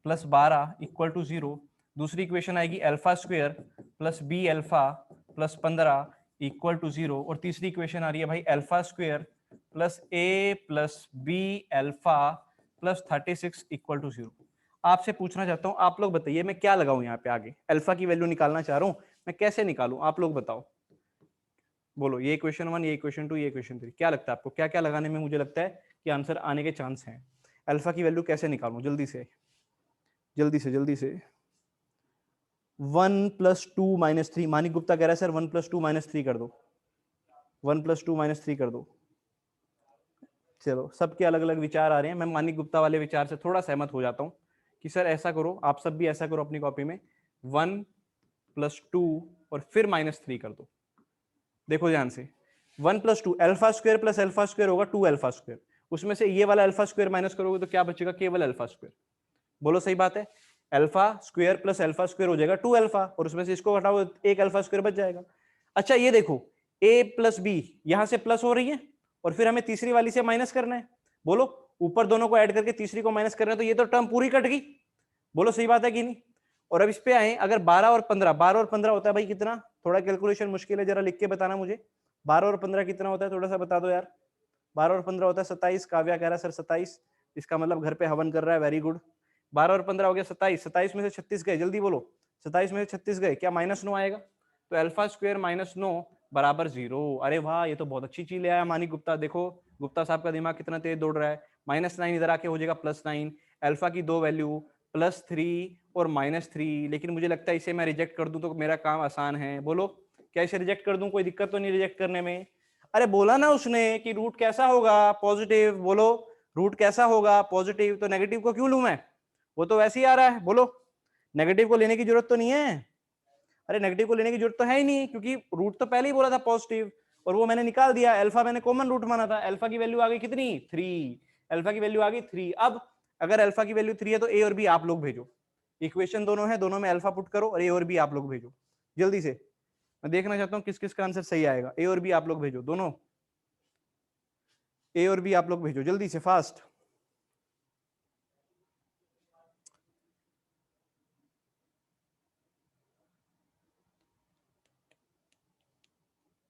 plus 12 equal to 0। दूसरी इक्वेशन आएगी alpha square plus B alpha plus 15 equal to 0। और तीसरी इक्वेशन आ रही है भाई alpha square plus A plus B alpha plus 36 equal to 0। आपसे पूछना चाहता हूं, आप लोग बताइए मैं क्या लगाऊं यहाँ पे आगे, अल्फा की वैल्यू निकालना चाह रहा हूं, मैं कैसे निकालूं, आप लोग बताओ, बोलो। ये क्वेश्चन 1, ये क्वेश्चन 2, ये क्वेश्चन 3, क्या लगता है आपको, क्या क्या लगाने में मुझे लगता है कि आंसर आने के चांस हैं। अल्फा की वैल्यू कैसे निकालूं, जल्दी से जल्दी से जल्दी से। 1 + 2 - 3, मानिक गुप्ता कह रहा है सर 1 + 2 - 3 कर दो, 1 + 2 - 3 कर दो। चलो, सबके अलग अलग विचार आ रहे हैं, मैं मानिक गुप्ता वाले विचार से थोड़ा सहमत हो जाता हूं कि सर ऐसा करो, आप सब भी ऐसा करो अपनी कॉपी में, 1 + 2 और फिर -3 कर दो। देखो ध्यान से, 1 + 2 alpha square plus alpha square होगा 2 अल्फा स्क्वायर, उसमें से ये वाला अल्फा स्क्वायर माइनस करोगे तो क्या बचेगा, केवल अल्फा स्क्वायर। बोलो सही बात है, alpha square plus alpha square हो जाएगा 2 अल्फा, और उसमें से इसको घटाओ एक अल्फा स्क्वायर बच जाएगा। अच्छा ये देखो, a प्लस बी यहां से प्लस हो रही है और फिर हमें तीसरी वाली से माइनस करना है। बोलो, ऊपर दोनों को ऐड करके तीसरी को माइनस करना है, तो ये तो टर्म पूरी कट गई। बोलो सही बात है कि नहीं। और अब इस पे आए, अगर 12 और 15, 12 और 15 होता है भाई कितना, थोड़ा कैलकुलेशन मुश्किल है, जरा लिख के बताना मुझे, 12 और 15 कितना होता है, थोड़ा सा बता दो यार। 12 और 15 होता है 27, काव्या कह रहा है सर 27, इसका मतलब घर पे हवन कर रहा है, वेरी गुड। 12 और 15 हो गया 27, 27 में से 36 गए, जल्दी बोलो, 27 में से 36 गए, क्या -9 आएगा, तो अल्फा स्क्वायर -9 बराबर 0। अरे वाह, ये तो बहुत अच्छी चीज ले आया मानिक गुप्ता, देखो गुप्ता साहब का दिमाग कितना तेज दौड़ रहा है। -9 इधर आके हो जाएगा +9, अल्फा की दो वैल्यू +3 और -3, लेकिन मुझे लगता है इसे मैं रिजेक्ट कर दूं तो मेरा काम आसान है। बोलो, क्या इसे रिजेक्ट कर दूं, कोई दिक्कत तो नहीं रिजेक्ट करने में। अरे बोला ना उसने कि रूट कैसा होगा, पॉजिटिव, बोलो रूट कैसा होगा, पॉजिटिव, तो नेगेटिव को क्यों लूं मैं, वो तो वैसे ही आ रहा है। बोलो, नेगेटिव को लेने की जरूरत तो नहीं है, अरे नेगेटिव को लेने की जरूरत तो है ही नहीं, क्योंकि रूट तो पहले ही बोला था पॉजिटिव, और वो मैंने निकाल दिया, अल्फा मैंने कॉमन रूट माना था, अल्फा की वैल्यू आ गई कितनी 3, अल्फा की वैल्यू आ गई 3। अब अगर अल्फा की वैल्यू 3 है तो ए और बी आप लोग भेजो, इक्वेशन दोनों है, दोनों में अल्फा पुट करो और ए और बी आप लोग भेजो जल्दी से, मैं देखना चाहता हूं किस किस का आंसर सही आएगा। ए और बी आप लोग भेजो, दोनों ए और बी आप लोग भेजो जल्दी से, फास्ट।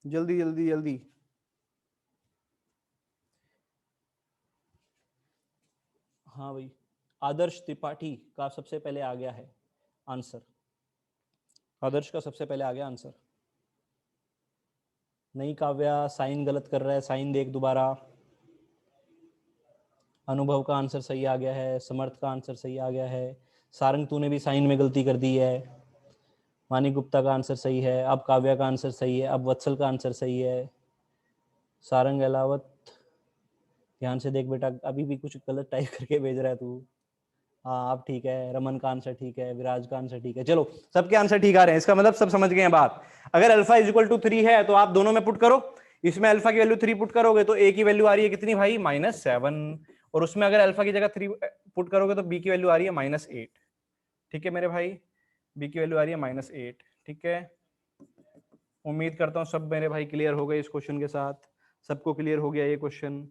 जल्दी जल्दी जल्दी। हाँ भाई, आदर्श त्रिपाठी का सबसे पहले आ गया है आंसर, आदर्श का सबसे पहले आ गया आंसर। नहीं काव्या, साइन गलत कर रहा है, साइन देख दोबारा। अनुभव का आंसर सही आ गया है, समर्थ का आंसर सही आ गया है, सारंग तूने भी साइन में गलती कर दी है, मानिक गुप्ता का आंसर सही है, अब काव्या का आंसर सही है, अब वत्सल का आंसर सही है, सारंग अलावत ध्यान से देख बेटा, अभी भी कुछ गलत टाइप करके भेज रहा है तू। हाँ अब ठीक है, रमन का आंसर ठीक है, विराज का आंसर ठीक है, चलो सबके आंसर ठीक आ रहे हैं, इसका मतलब सब समझ गए हैं बात। अगर अल्फा = 3 है तो आप दोनों में पुट करो, इसमें अल्फा की वैल्यू 3 पुट करोगे तो ए की वैल्यू आ रही है कितनी भाई -7, और उसमें अगर अल्फा की जगह 3 पुट करोगे तो बी की वैल्यू आ रही है -8। ठीक है मेरे भाई, बी की वैल्यू आ रही है -8। ठीक है, उम्मीद करता हूँ सब मेरे भाई क्लियर हो गए इस क्वेश्चन के साथ, सबको क्लियर हो गया ये क्वेश्चन।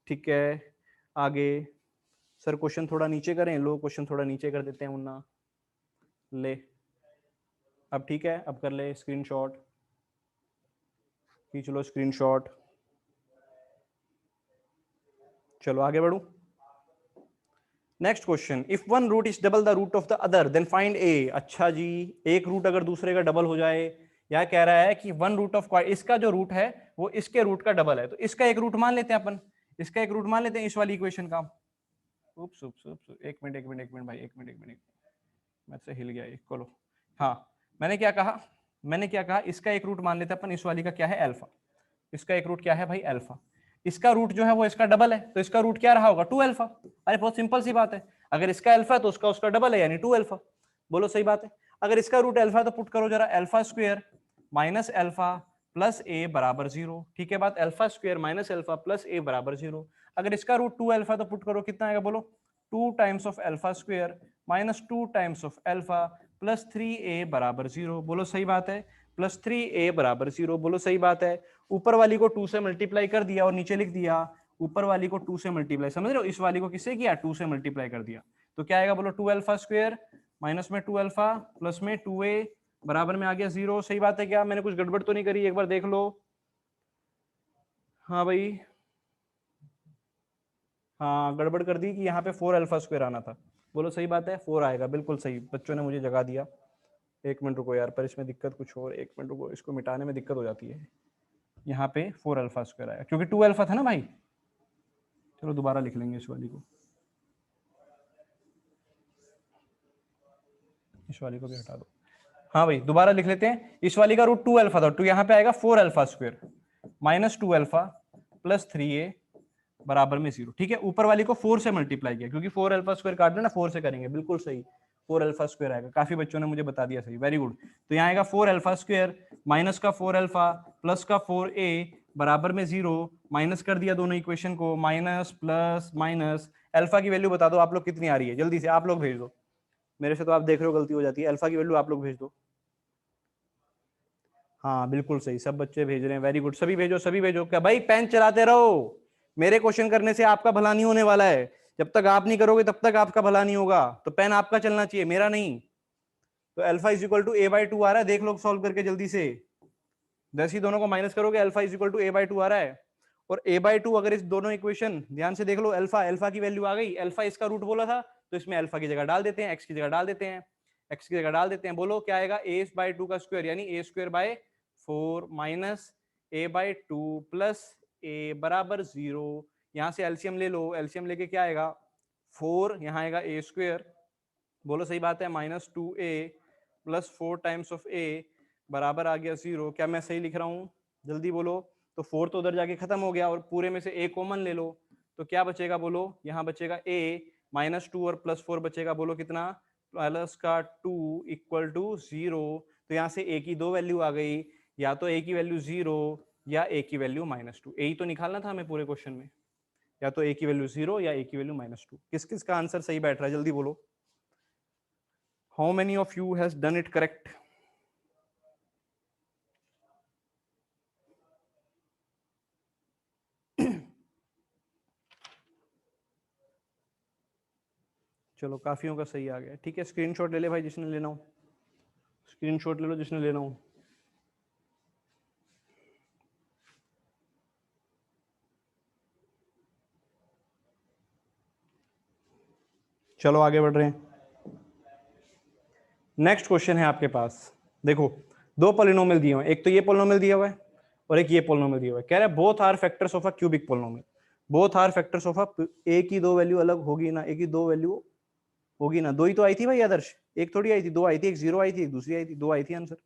ठीक है, आगे सर क्वेश्चन थोड़ा नीचे करें, लो क्वेश्चन थोड़ा नीचे कर देते हैं मुन्ना, ले अब ठीक है, अब कर ले स्क्रीनशॉट, खींच लो स्क्रीनशॉट, चलो आगे बढ़ू। Next question, if one root is double the root of the other then find a. अच्छा जी, एक रूट अगर दूसरे का डबल हो जाए, यह कह रहा है कि वन रूट ऑफ, इसका जो रूट है वो इसके रूट का डबल है, तो इसका एक रूट मान लेते हैं अपन, इसका एक रूट मान लेते हैं इस वाली इक्वेशन का। उप्स उप्स उप्स, एक मिनट एक मिनट एक मिनट भाई, एक मिनट एक मिनट, मैं से हिल गया ये, खोलो। हाँ, मैंने क्या कहा, मैंने क्या कहा, इसका एक रूट मान लेते हैं अपन, इस वाली का क्या है अल्फा, इसका एक रूट क्या है भाई अल्फा, इसका रूट जो है वो इसका डबल है, तो इसका रूट क्या रहा होगा 2 अल्फा। अरे बहुत सिंपल सी बात है, अगर इसका अल्फा है तो उसका उसका डबल है यानी 2 अल्फा। बोलो सही बात है। अगर इसका रूट अल्फा तो पुट करो जरा, alpha square minus alpha plus a बराबर 0। ठीक है बात, alpha square minus alpha plus a बराबर 0। अगर इसका रूट 2 अल्फा तो पुट करो कितना आएगा बोलो, 2 times of alpha square minus 2 times of alpha plus 3a बराबर 0। बोलो सही बात है, प्लस 3a बराबर 0। बोलो सही बात है। ऊपर वाली को 2 से मल्टीप्लाई कर दिया और नीचे लिख दिया, ऊपर वाली को 2 से मल्टीप्लाई, समझ रहे हो, इस वाली को किससे किया 2 से मल्टीप्लाई कर दिया, तो क्या आएगा बोलो 2 अल्फा स्क्वायर माइनस में 2 अल्फा प्लस में 2a बराबर में आ गया 0। सही बात है क्या, मैंने कुछ गड़बड़ तो नहीं करी, एक बार देख लो। हाँ भाई, हाँ गड़बड़ कर दी कि यहाँ पे 4 अल्फा स्क्वायर आना था। बोलो सही बात है, 4 आएगा, बिल्कुल सही, बच्चों ने मुझे जगा दिया। एक मिनट रुको यार, पर इसमें दिक्कत कुछ और, एक मिनट रुको, इसको मिटाने में दिक्कत हो जाती है। यहाँ पे 4 अल्फा स्क्वायर आया क्योंकि 2 अल्फा था ना भाई। चलो दोबारा लिख लेंगे इस वाली को, इस वाली को भी हटा दो। हाँ भाई दोबारा लिख लेते हैं, इस वाली का रूट 2 अल्फा था, तो यहाँ पे आएगा 4 alpha square minus 2 alpha plus 3a बराबर में 0। ठीक है, ऊपर वाली को 4 से मल्टीप्लाई किया क्योंकि 4 अल्फा स्क्वायर काट देना 4 से करेंगे, बिल्कुल सही, 4 अल्फा स्क्वायर आएगा। काफी बच्चों ने मुझे बता दिया सही, वेरी गुड। तो यहाँ आएगा 4 अल्फा स्क्वायर माइनस का 4 अल्फा प्लस का 4a बराबर में 0। माइनस कर दिया दोनों इक्वेशन को, माइनस प्लस माइनस। अल्फा की वैल्यू बता दो आप लोग कितनी आ रही है, जल्दी से आप लोग भेज दो, मेरे से तो आप देख रहे हो गलती हो जाती है। अल्फा की वैल्यू आप लोग भेज दो। हाँ बिल्कुल सही, सब बच्चे भेज रहे हैं, वेरी गुड, सभी भेजो सभी भेजो। क्या भाई पेन चलाते रहो, मेरे क्वेश्चन करने से आपका भला नहीं होने वाला है, जब तक आप नहीं करोगे तब तक आपका भला नहीं होगा, तो पेन आपका चलना चाहिए, मेरा नहीं। तो alpha is equal to a by 2 आ रहा है, देख लो सॉल्व करके जल्दी से, जैसे ही दोनों को माइनस करोगे alpha is equal to a by 2 आ रहा है। और a बाई 2 अगर इस दोनों इक्वेशन ध्यान से देख लो, अल्फा अल्फा की वैल्यू आ गई, अल्फा इसका रूट बोला था, तो इसमें अल्फा की जगह डाल देते हैं, एक्स की जगह डाल देते हैं, एक्स की जगह डाल देते हैं। बोलो क्या आएगा, a बाई 2 का स्क्वायर यानी a square by 4 minus a by 2 plus a बराबर 0। यहां से एलसीएम ले लो, एलसीएम लेके क्या आएगा 4, यहाँ आएगा a स्क्वायर, बोलो सही बात है, minus 2a plus 4 times of a बराबर आ गया 0। क्या मैं सही लिख रहा हूं, जल्दी बोलो। तो 4 तो उधर जाके खत्म हो गया और पूरे में से a कॉमन ले लो, तो क्या बचेगा बोलो, यहाँ बचेगा a माइनस 2 और प्लस 4 बचेगा, बोलो कितना, प्लस का 2 इक्वल टू 0। तो यहाँ से a की दो वैल्यू आ गई, या तो a की वैल्यू 0 या a की वैल्यू -2। यही तो निकालना था हमें पूरे क्वेश्चन में, या तो a की वैल्यू 0 या a की वैल्यू -2। किस किस का आंसर सही बैठ रहा है जल्दी बोलो। How many of you has done it correct. चलो काफियों का सही आ गया, ठीक है, स्क्रीनशॉट ले ले भाई जिसने लेना हो, स्क्रीनशॉट ले लो जिसने लेना हो। चलो आगे बढ़ रहे हैं। नेक्स्ट क्वेश्चन है आपके पास, देखो दो पॉलिनोमियल दिए हुए हैं, एक तो ये पॉलिनोमियल दिया हुआ है और एक ये पॉलिनोमियल दिया हुआ है। कह रहा है both are factors of a cubic polynomial, both are factors of a, एक की दो वैल्यू अलग होगी ना, एक की दो वैल्यू होगी ना, दो ही तो आई थी भाई आदर्श, एक थोड़ी आई थी, दो आई थी, एक 0 आई थी एक दूसरी आई थी, दो आई थी आंसर।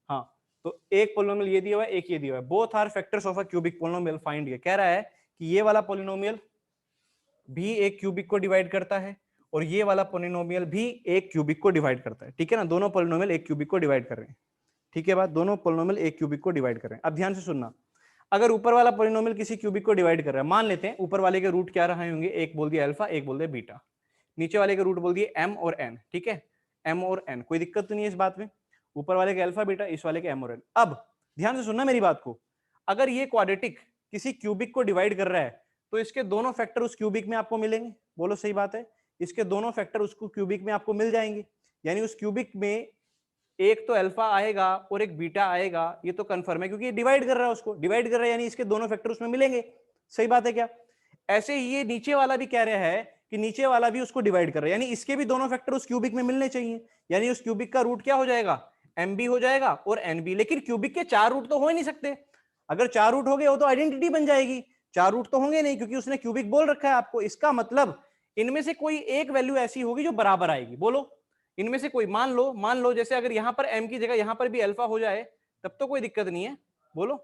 हाँ, तो एक पॉलिनोमियल ये दिया हुआ है, एक ये दिया हुआ है, both are factors of a cubic polynomial find. ये कह रहा है कि ये वाला पॉलिनोमियल भी एक क्यूबिक को डिवाइड करता है और ये वाला पॉलिनोमियल भी एक क्यूबिक को डिवाइड करता है। ठीक है ना, दोनों पॉलिनोमियल एक क्यूबिक को डिवाइड कर रहे हैं। ठीक है बात, दोनों पॉलिनोमियल एक क्यूबिक को डिवाइड कर रहे हैं। अब ध्यान से सुनना, अगर ऊपर वाला पॉलिनोमियल किसी क्यूबिक को डिवाइड कर रहा है, मान लेते हैं ऊपर वाले के रूट क्या रहे होंगे, एक बोल दिया अल्फा, एक बोल दिया बीटा, नीचे वाले के रूट बोल दिए m और n। ठीक है, m और n, कोई दिक्कत तो नहीं है इस बात में, ऊपर वाले के अल्फा बीटा, इस वाले के m और n। अब ध्यान से सुनना मेरी बात को, अगर ये क्वाड्रेटिक किसी क्यूबिक को डिवाइड कर रहा है तो इसके दोनों फैक्टर उस क्यूबिक में आपको मिलेंगे। बोलो सही बात है, इसके दोनों फैक्टर उसको क्यूबिक में आपको मिल जाएंगे, यानी उस क्यूबिक में एक तो अल्फा आएगा और एक बीटा आएगा, ये तो कंफर्म है क्योंकि ये डिवाइड कर रहा है, उसको डिवाइड कर रहा है यानी इसके दोनों फैक्टर उसमें मिलेंगे। सही बात है क्या। ऐसे ही ये नीचे वाला भी कह रहा है कि नीचे वाला भी उसको डिवाइड कर रहा है, यानी इसके भी दोनों फैक्टर उस क्यूबिक में मिलने चाहिए, यानी उस क्यूबिक का रूट क्या हो जाएगा, एम बी हो जाएगा और एन बी। लेकिन क्यूबिक के चार रूट तो हो ही नहीं सकते, अगर चार रूट हो गए हो तो आइडेंटिटी बन जाएगी, चार रूट तो होंगे नहीं क्योंकि उसने क्यूबिक बोल रखा है आपको। इसका मतलब इनमें से कोई एक वैल्यू ऐसी होगी जो बराबर आएगी। बोलो इनमें से कोई, मान लो जैसे अगर यहां पर m की जगह यहां पर भी अल्फा हो जाए तब तो कोई दिक्कत नहीं है। बोलो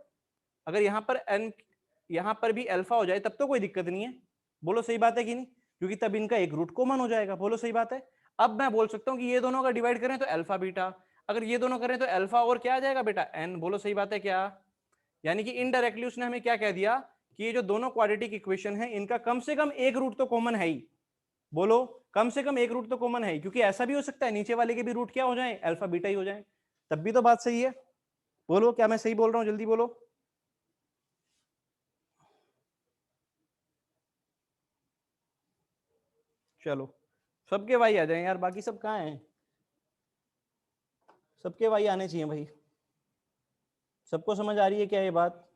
अगर यहाँ पर n यहाँ पर भी अल्फा हो जाए तब तो कोई दिक्कत नहीं है, बोलो सही बात है कि नहीं, क्योंकि तब इनका एक रूट कॉमन हो जाएगा, बोलो सही बात है। अब मैं बोल सकता हूँ कि ये दोनों का डिवाइड करें तो अल्फा बीटा, अगर ये दोनों करें तो अल्फा और क्या आ जाएगा बेटा n, बोलो सही बात है क्या। यानी कि इनडायरेक्टली उसने हमें क्या कह दिया कि ये जो दोनों क्वाड्रेटिक इक्वेशन है इनका कम से कम एक रूट तो कॉमन है ही, बोलो कम से कम एक रूट तो कॉमन है, क्योंकि ऐसा भी हो सकता है नीचे वाले के भी रूट क्या हो जाए, अल्फा बीटा ही हो जाए, तब भी तो बात सही है, बोलो क्या मैं सही बोल रहा हूं, जल्दी बोलो। चलो सबके वाई आ जाए यार, बाकी सब कहाँ हैं, सबके वाई आने चाहिए भाई, सबको समझ आ रही है क्या ये बात,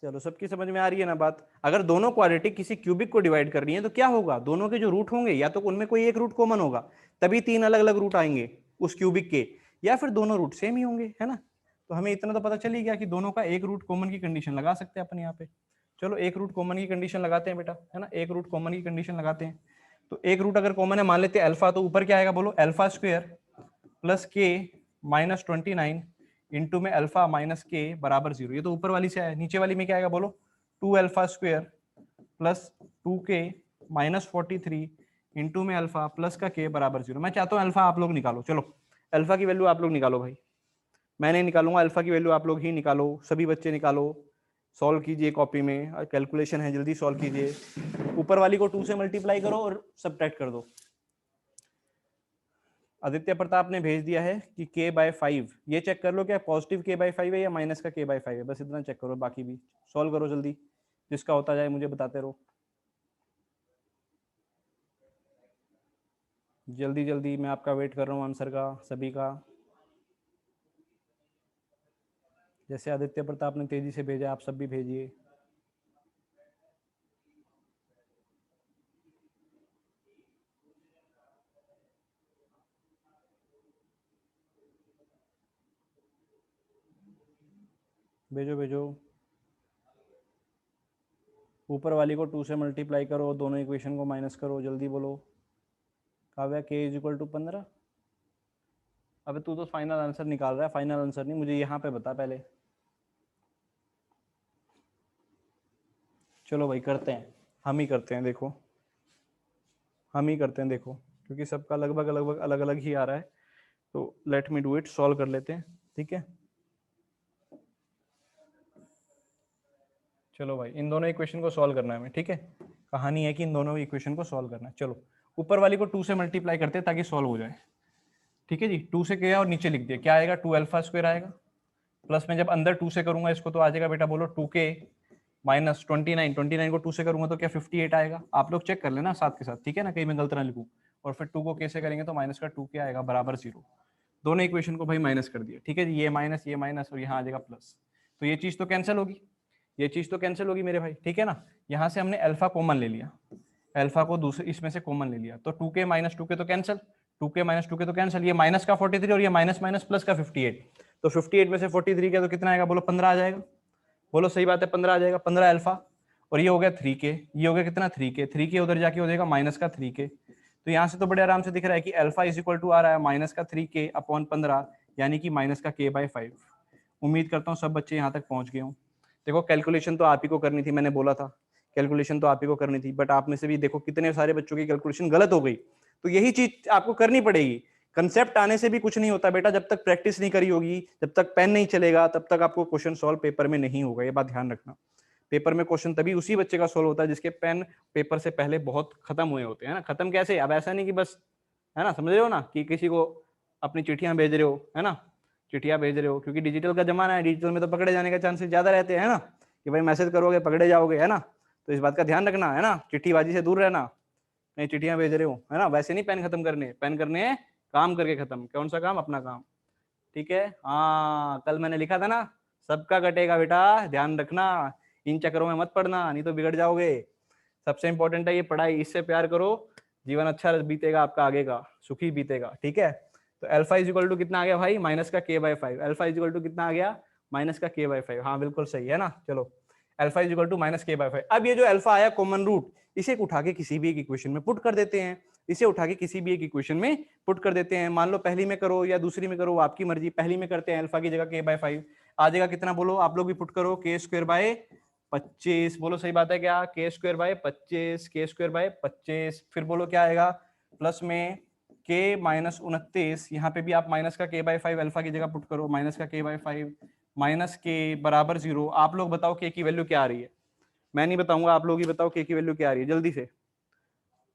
चलो सबकी समझ में आ रही है ना बात। अगर दोनों क्वाड्रेटिक किसी क्यूबिक को डिवाइड करनी है तो क्या होगा, दोनों के जो रूट होंगे या तो उनमें कोई एक रूट कॉमन होगा, तभी तीन अलग अलग रूट आएंगे उस क्यूबिक के, या फिर दोनों रूट सेम ही होंगे, है ना। तो हमें इतना तो पता चल ही गया कि दोनों का एक रूट कॉमन की कंडीशन लगा सकते हैं अपन यहाँ पे। चलो एक रूट कॉमन की कंडीशन लगाते हैं बेटा, है ना, एक रूट कॉमन की कंडीशन लगाते हैं। तो एक रूट अगर कॉमन है, मान लेते हैं अल्फा, तो ऊपर क्या आएगा बोलो, अल्फा स्क्वायर प्लस के माइनस 29 इंटू में अल्फा माइनस के बराबर 0, ये तो ऊपर वाली से आया, नीचे वाली में क्या आएगा बोलो, 2 alpha square plus 2k minus 43 into में अल्फा प्लस का के बराबर 0। मैं चाहता हूँ अल्फा आप लोग निकालो, चलो अल्फा की वैल्यू आप लोग निकालो भाई, मैं नहीं निकालूंगा, अल्फा की वैल्यू आप लोग ही निकालो, सभी बच्चे निकालो, सॉल्व कीजिए कॉपी में, कैलकुलेशन है जल्दी सॉल्व कीजिए, ऊपर वाली को 2 से मल्टीप्लाई करो और सब्ट्रैक्ट कर दो। आदित्य प्रताप ने भेज दिया है कि k/5, ये चेक कर लो क्या पॉजिटिव k/5 है या माइनस का k/5 है, बस इतना चेक करो, बाकी भी सॉल्व करो जल्दी, जिसका होता जाए मुझे बताते रहो, जल्दी जल्दी, मैं आपका वेट कर रहा हूँ आंसर का सभी का। जैसे आदित्य प्रताप ने तेजी से भेजा आप सब भी भेजिए। भेजो भेजो, ऊपर वाली को 2 से मल्टीप्लाई करो, दोनों इक्वेशन को माइनस करो, जल्दी बोलो। काव्या k = 15, अबे तू तो फाइनल आंसर निकाल रहा है, फाइनल आंसर नहीं, मुझे यहाँ पे बता पहले। चलो भाई करते हैं, हम ही करते हैं, देखो हम ही करते हैं, देखो क्योंकि सबका लगभग लगभग अलग अलग ही आ रहा है, तो let me do it, solve कर लेते हैं, ठीक है। चलो भाई इन दोनों इक्वेशन को सॉल्व करना है हमें, ठीक है, कहानी है कि इन दोनों इक्वेशन को सॉल्व करना है। चलो ऊपर वाली को 2 से मल्टीप्लाई करते हैं ताकि सॉल्व हो जाए, ठीक है जी। 2 से किया और नीचे लिख दिया, क्या आएगा, 2 अल्फा स्क्वायर आएगा, प्लस में जब अंदर 2 से करूंगा इसको तो आ जाएगा बेटा बोलो 2k माइनस 29 को 2 से करूंगा तो क्या 58 आएगा, आप लोग चेक कर लेना साथ के साथ, ठीक है ना, कहीं मैं गलत ना लिखूं। और फिर 2 को k से करेंगे तो माइनस का 2k आएगा बराबर 0, दोनों इक्वेशन को भाई माइनस कर दिया, ठीक है जी, ये माइनस और यहाँ आ जाएगा प्लस, तो ये चीज तो कैंसिल होगी, ये चीज तो कैंसिल होगी मेरे भाई, ठीक है ना। यहाँ से हमने अल्फा कॉमन ले लिया, अल्फा को दूसरे इसमें से कॉमन ले लिया, तो 2k माइनस 2k तो कैंसिल, 2k माइनस 2k तो कैंसिल, ये माइनस का 43 और ये माइनस माइनस प्लस का 58, तो 58 में से 43 का तो कितना आएगा बोलो 15 आ जाएगा, बोलो सही बात है 15 आ जाएगा, 15 अल्फा, और ये हो गया 3k, ये हो गया कितना 3k, 3k उधर जाके हो जाएगा माइनस का 3k, तो यहाँ से तो बड़े आराम से दिख रहा है कि अल्फा इज इक्वल टू आ रहा है माइनस का 3k अपॉन 15, यानी कि माइनस का k/5। उम्मीद करता हूँ सब बच्चे यहाँ तक पहुंच गए हों। देखो कैलकुलेशन तो आप ही को करनी थी, मैंने बोला था कैलकुलेशन तो आप ही को करनी थी, बट आप में से भी देखो कितने सारे बच्चों की कैलकुलेशन गलत हो गई, तो यही चीज आपको करनी पड़ेगी। कंसेप्ट आने से भी कुछ नहीं होता बेटा, जब तक प्रैक्टिस नहीं करी होगी, जब तक पेन नहीं चलेगा, तब तक आपको क्वेश्चन सॉल्व पेपर में नहीं होगा, ये बात ध्यान रखना। पेपर में क्वेश्चन तभी उसी बच्चे का सॉल्व होता है जिसके पेन पेपर से पहले बहुत खत्म हुए होते हैं ना। खत्म कैसे, अब ऐसा नहीं कि बस, है ना, समझ रहे हो ना, कि किसी को अपनी चिट्ठियां भेज रहे हो, है ना, चिट्ठियां भेज रहे हो, क्योंकि डिजिटल का जमाना है, डिजिटल में तो पकड़े जाने के चांसेस ज्यादा रहते हैं ना, कि भाई मैसेज करोगे पकड़े जाओगे, है ना, तो इस बात का ध्यान रखना, है ना, चिट्ठीबाजी से दूर रहना, नहीं चिट्ठियां भेज रहे हो, है ना, वैसे नहीं पेन खत्म करने, पेन करने हैं काम करके खत्म, कौन सा काम, अपना काम, ठीक है। हाँ कल मैंने लिखा था ना, सबका कटेगा बेटा, ध्यान रखना, इन चक्करों में मत पड़ना, नहीं तो बिगड़ जाओगे। सबसे इंपॉर्टेंट है ये पढ़ाई, इससे प्यार करो, जीवन अच्छा बीतेगा आपका, आगे का सुखी बीतेगा, ठीक है। तो अल्फा इज इक्वल टू कितना आ गया भाई, माइनस का k/5, alpha is equal to कितना आ गया, माइनस का k/5, हाँ बिल्कुल सही है ना। चलो alpha is equal to minus k/5, अब ये जो अल्फा आया कॉमन रूट, इसे उठा के किसी भी एक इक्वेशन में पुट कर देते हैं, इसे उठा के किसी भी एक इक्वेशन में पुट कर देते हैं। मान लो पहली में करो या दूसरी में करो, आपकी मर्जी। पहली में करते हैं, अल्फा की जगह k/5 आ जाएगा कितना, बोलो आप लोग भी पुट करो, k²/25। बोलो सही बात है क्या, k²/25, k²/25। फिर बोलो क्या आएगा, प्लस में k-29, यहाँ पे भी आप माइनस का k/5 अल्फा की जगह पुट करो, माइनस का k/5 माइनस k बराबर 0। आप लोग बताओ k की वैल्यू क्या आ रही है, मैं नहीं बताऊंगा, आप लोग ही बताओ k की वैल्यू क्या आ रही है, जल्दी से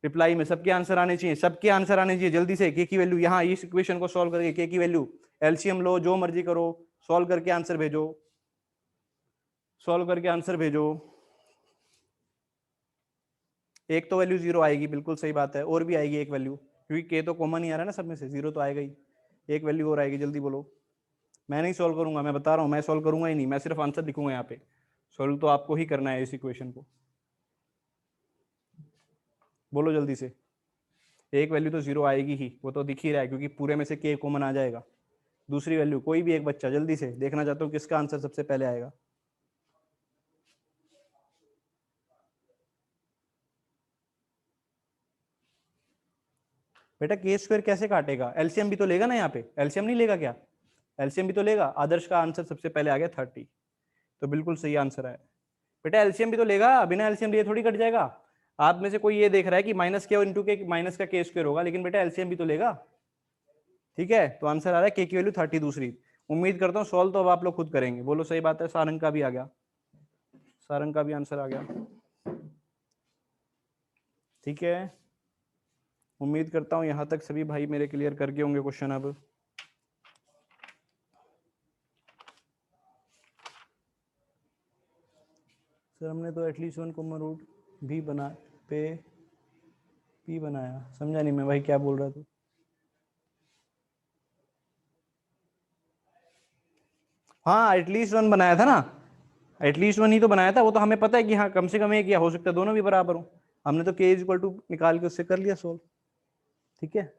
रिप्लाई में सबके आंसर आने चाहिए, सबके आंसर आने चाहिए जल्दी से। k की वैल्यू यहाँ इस इक्वेशन को सॉल्व करके k की वैल्यू एलसीएम लो, जो मर्जी करो, सॉल्व करके आंसर भेजो, सॉल्व करके आंसर भेजो। एक तो वैल्यू 0 आएगी, बिल्कुल सही बात है, और भी आएगी एक वैल्यू, क्योंकि k तो कॉमन ही आ रहा है ना सब में से, 0 तो आएगा ही, एक वैल्यू और आएगी, जल्दी बोलो। मैं नहीं सॉल्व करूंगा, मैं बता रहा हूं, मैं सॉल्व करूंगा ही नहीं, मैं सिर्फ आंसर लिखूंगा यहाँ पे, सॉल्व तो आपको ही करना है इस इक्वेशन को। बोलो जल्दी से, एक वैल्यू तो 0 आएगी ही, वो तो दिख ही रहा है, क्योंकि पूरे में से k कॉमन आ जाएगा। दूसरी वैल्यू कोई भी एक बच्चा, जल्दी से, देखना चाहता हूँ किसका आंसर सबसे पहले आएगा। बेटा k² कैसे काटेगा, एलसीएम भी तो लेगा ना, यहाँ पे एलसीएम नहीं लेगा क्या, एलसीएम भी तो लेगा। आदर्श का आंसर सबसे पहले आ गया 30, तो बिल्कुल सही आंसर है बेटा, एलसीएम भी तो लेगा, बिना एलसीएम लिए थोड़ी कट जाएगा। आप में से कोई ये देख रहा है कि माइनस के इंटू के माइनस का k² होगा, लेकिन बेटा एलसीएम भी तो लेगा। ठीक है, तो आंसर आ रहा है k की वैल्यू 30 दूसरी। उम्मीद करता हूँ सॉल्व तो अब आप लोग खुद करेंगे। बोलो सही बात है, सारंग का भी आ गया, सारंग का भी आंसर आ गया। ठीक है, उम्मीद करता हूँ यहाँ तक सभी भाई मेरे क्लियर करके होंगे क्वेश्चन। अब सर हमने तो एटलीस्ट 1 कॉमन रूट भी बना पे पी बनाया, समझा नहीं मैं भाई क्या बोल रहा था। हाँ एटलीस्ट 1 बनाया था ना, एटलीस्ट 1 ही तो बनाया था, वो तो हमें पता है कि हाँ कम से कम एक, या हो सकता है दोनों भी बराबर हो। हमने तो k इक्वल टू निकाल के उससे कर लिया सोल्व। ठीक है,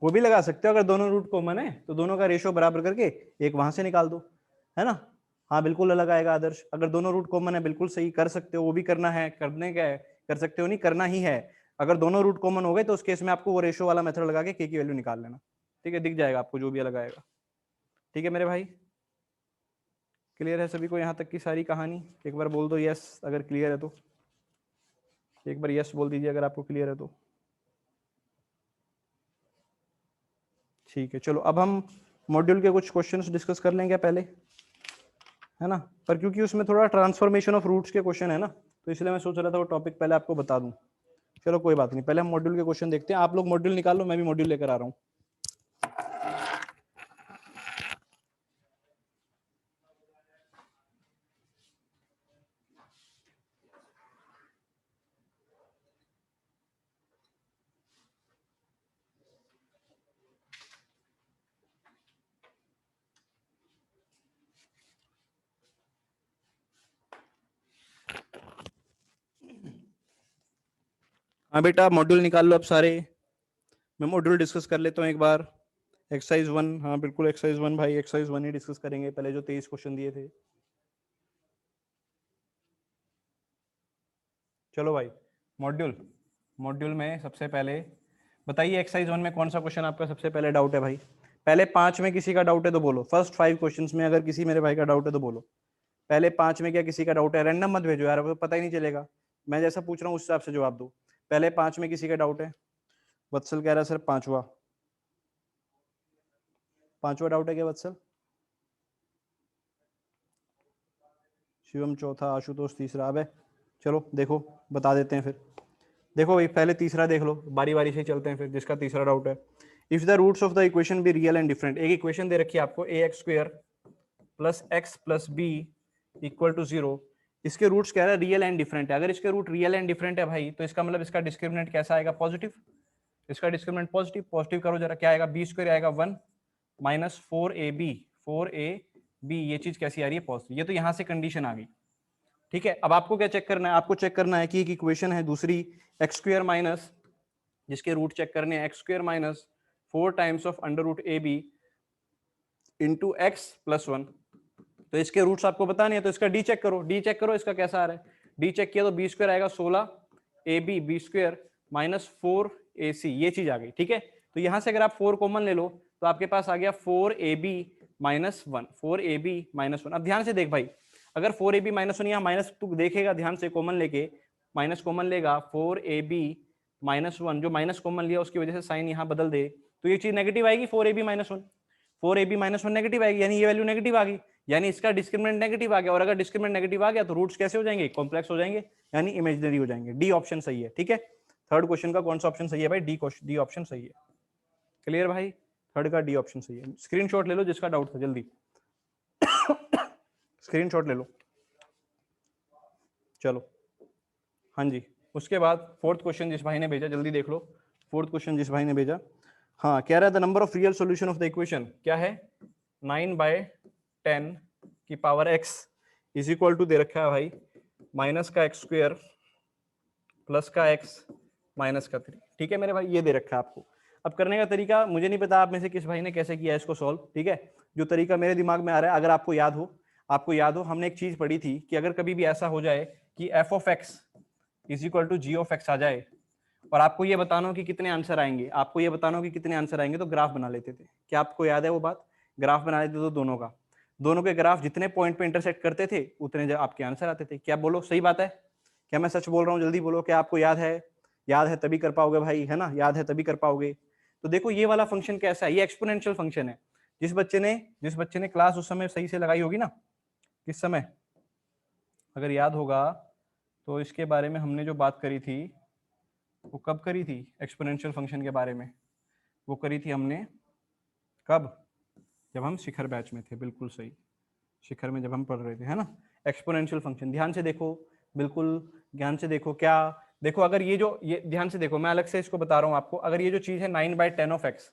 वो भी लगा सकते हो, अगर दोनों रूट कॉमन है तो दोनों का रेशो बराबर करके एक वहां से निकाल दो, है ना। हाँ बिल्कुल अलग आएगा आदर्श, अगर दोनों रूट कॉमन है, बिल्कुल सही कर सकते हो, वो भी करना है, करने का है, कर सकते हो नहीं, करना ही है। अगर दोनों रूट कॉमन हो गए तो उस केस में आपको वो रेशो वाला मेथड लगा के k की वैल्यू निकाल लेना। ठीक है, दिख जाएगा आपको जो भी अलग आएगा। ठीक है मेरे भाई, क्लियर है सभी को यहाँ तक की सारी कहानी। एक बार बोल दो यस अगर क्लियर है तो, एक बार यस बोल दीजिए अगर आपको क्लियर है तो। ठीक है, चलो अब हम मॉड्यूल के कुछ क्वेश्चंस डिस्कस कर लेंगे पहले, है ना। पर क्योंकि उसमें थोड़ा ट्रांसफॉर्मेशन ऑफ रूट्स के क्वेश्चन है ना, तो इसलिए मैं सोच रहा था वो टॉपिक पहले आपको बता दूं। चलो कोई बात नहीं, पहले हम मॉड्यूल के क्वेश्चन देखते हैं। आप लोग मॉड्यूल निकाल लो, मैं भी मॉड्यूल लेकर आ रहा हूँ। हाँ बेटा मॉड्यूल निकाल लो अब सारे, मैं मॉड्यूल डिस्कस कर लेता हूँ एक बार। एक्सरसाइज 1, हाँ बिल्कुल एक्सरसाइज 1 भाई, एक्सरसाइज 1 ही डिस्कस करेंगे पहले, जो 23 क्वेश्चन दिए थे। चलो भाई, मॉड्यूल मॉड्यूल में सबसे पहले बताइए एक्सरसाइज 1 में कौन सा क्वेश्चन आपका सबसे पहले डाउट है भाई। पहले 5 में किसी का डाउट है तो बोलो, फर्स्ट 5 क्वेश्चंस में अगर किसी मेरे भाई का डाउट है तो बोलो। पहले 5 में क्या किसी का डाउट है, रैंडम मत भेजो यार, पता ही नहीं चलेगा। मैं जैसा पूछ रहा हूँ उस हिसाब से जवाब दो। पहले 5 में किसी का डाउट है, वत्सल कह रहा है सर पांचवा, पांचवा डाउट है क्या वत्सल? शिवम चौथा, आशुतोष तीसरा। अब चलो देखो बता देते हैं फिर। देखो भाई पहले तीसरा देख लो, बारी बारी से चलते हैं फिर, जिसका तीसरा डाउट है। If the roots of the equation be real and different, एक इक्वेशन दे रखी है आपको ax² plus x plus B equal to 0, इसके रूट्स कह रहा है रियल एंड डिफरेंट है। अगर इसके रूट रियल एंड डिफरेंट है भाई, तो इसका मतलब इसका डिस्क्रिमिनेंट कैसा आएगा, पॉजिटिव। इसका डिस्क्रिमिनेंट पॉजिटिव, पॉजिटिव करो जरा, क्या आएगा, b² आएगा 1 माइनस 4ab, 4ab, ये चीज कैसी आ रही है, पॉजिटिव। ये तो यहां से कंडीशन आ गई। ठीक है, अब आपको क्या चेक करना है, आपको चेक करना है कि एक इक्वेशन है दूसरी x² माइनस, जिसके रूट चेक करने हैं x² minus 4 times of under root A B into X plus 1। तो इसके रूट्स आपको पता नहीं है तो इसका डी चेक करो, डी चेक करो इसका कैसा आ रहा है। डी चेक किया तो बी स्क्वायर आएगा 16 A B B square minus 4 A C, ये चीज आ गई। ठीक है, तो यहां से अगर आप 4 कॉमन ले लो तो आपके पास आ गया 4 A B minus 1, 4 A B minus 1। अब ध्यान से देख भाई, अगर 4 ए बी माइनस 1 यहाँ माइनस तू देखेगा ध्यान से, कॉमन लेके माइनस कॉमन लेगा 4 ए बी माइनस 1, जो माइनस कॉमन लिया उसकी वजह से साइन यहाँ बदल दे तो ये चीज नेगेटिव आएगी। 4 A B minus 1, 4 A B minus 1 negative आएगी, यानी ये वैल्यू नेगेटिव आ गई, यानी इसका डिस्क्रिमिनेंट नेगेटिव आ गया। और अगर डिस्क्रिमिनेंट नेगेटिव आ गया तो रूट्स कैसे हो जाएंगे, कॉम्प्लेक्स हो जाएंगे, यानी इमेजिनरी हो जाएंगे। डी ऑप्शन सही है। ठीक है, थर्ड क्वेश्चन का कौन सा ऑप्शन सही है भाई, डी ऑप्शन सही है। क्लियर भाई, थर्ड का डी ऑप्शन सही है। स्क्रीनशॉट ले लो जिसका डाउट था, जल्दी स्क्रीनशॉट ले लो। चलो हाँ जी, उसके बाद फोर्थ क्वेश्चन जिस भाई ने भेजा जल्दी देख लो। फोर्थ क्वेश्चन जिस भाई ने भेजा, हाँ, कह रहा है the number of real solution of the equation क्या है, 9/10 की power x is equal to दे रखा है भाई माइनस का एक्स स्क्वायर प्लस का x माइनस का 3। ठीक है मेरे भाई, ये दे रखा है आपको। अब करने का तरीका मुझे नहीं पता आप में से किस भाई ने कैसे किया इसको सॉल्व। ठीक है, जो तरीका मेरे दिमाग में आ रहा है, अगर आपको याद हो हमने एक चीज पढ़ी थी कि अगर कभी भी ऐसा हो जाए कि f of x is equal to g of x आ जाए और आपको ये बताना हो कि कितने आंसर आएंगे, आपको ये बताना हो कि कितने आंसर आएंगे, तो ग्राफ बना लेते थे। क्या आपको याद है वो बात, ग्राफ बना लेते तो दोनों के ग्राफ जितने पॉइंट पे इंटरसेक्ट करते थे उतने जब आपके आंसर आते थे। क्या बोलो सही बात है, क्या मैं सच बोल रहा हूँ, जल्दी बोलो। क्या आपको याद है तभी कर पाओगे भाई, है ना, याद है तभी कर पाओगे। तो देखो ये वाला फंक्शन कैसा है, ये एक्सपोनेंशियल फंक्शन है। जिस बच्चे ने क्लास उस समय सही से लगाई होगी ना, किस समय, अगर याद होगा तो इसके बारे में हमने जो बात करी थी वो कब करी थी, एक्सपोनेंशियल फंक्शन के बारे में वो करी थी हमने कब, जब हम शिखर बैच में थे। बिल्कुल सही, शिखर में जब हम पढ़ रहे थे, है ना, एक्सपोनेंशियल फंक्शन। ध्यान से देखो, बिल्कुल ध्यान से देखो। क्या देखो, अगर ये ध्यान से देखो, मैं अलग से इसको बता रहा हूं आपको। अगर ये जो चीज है 9/10 ऑफ x,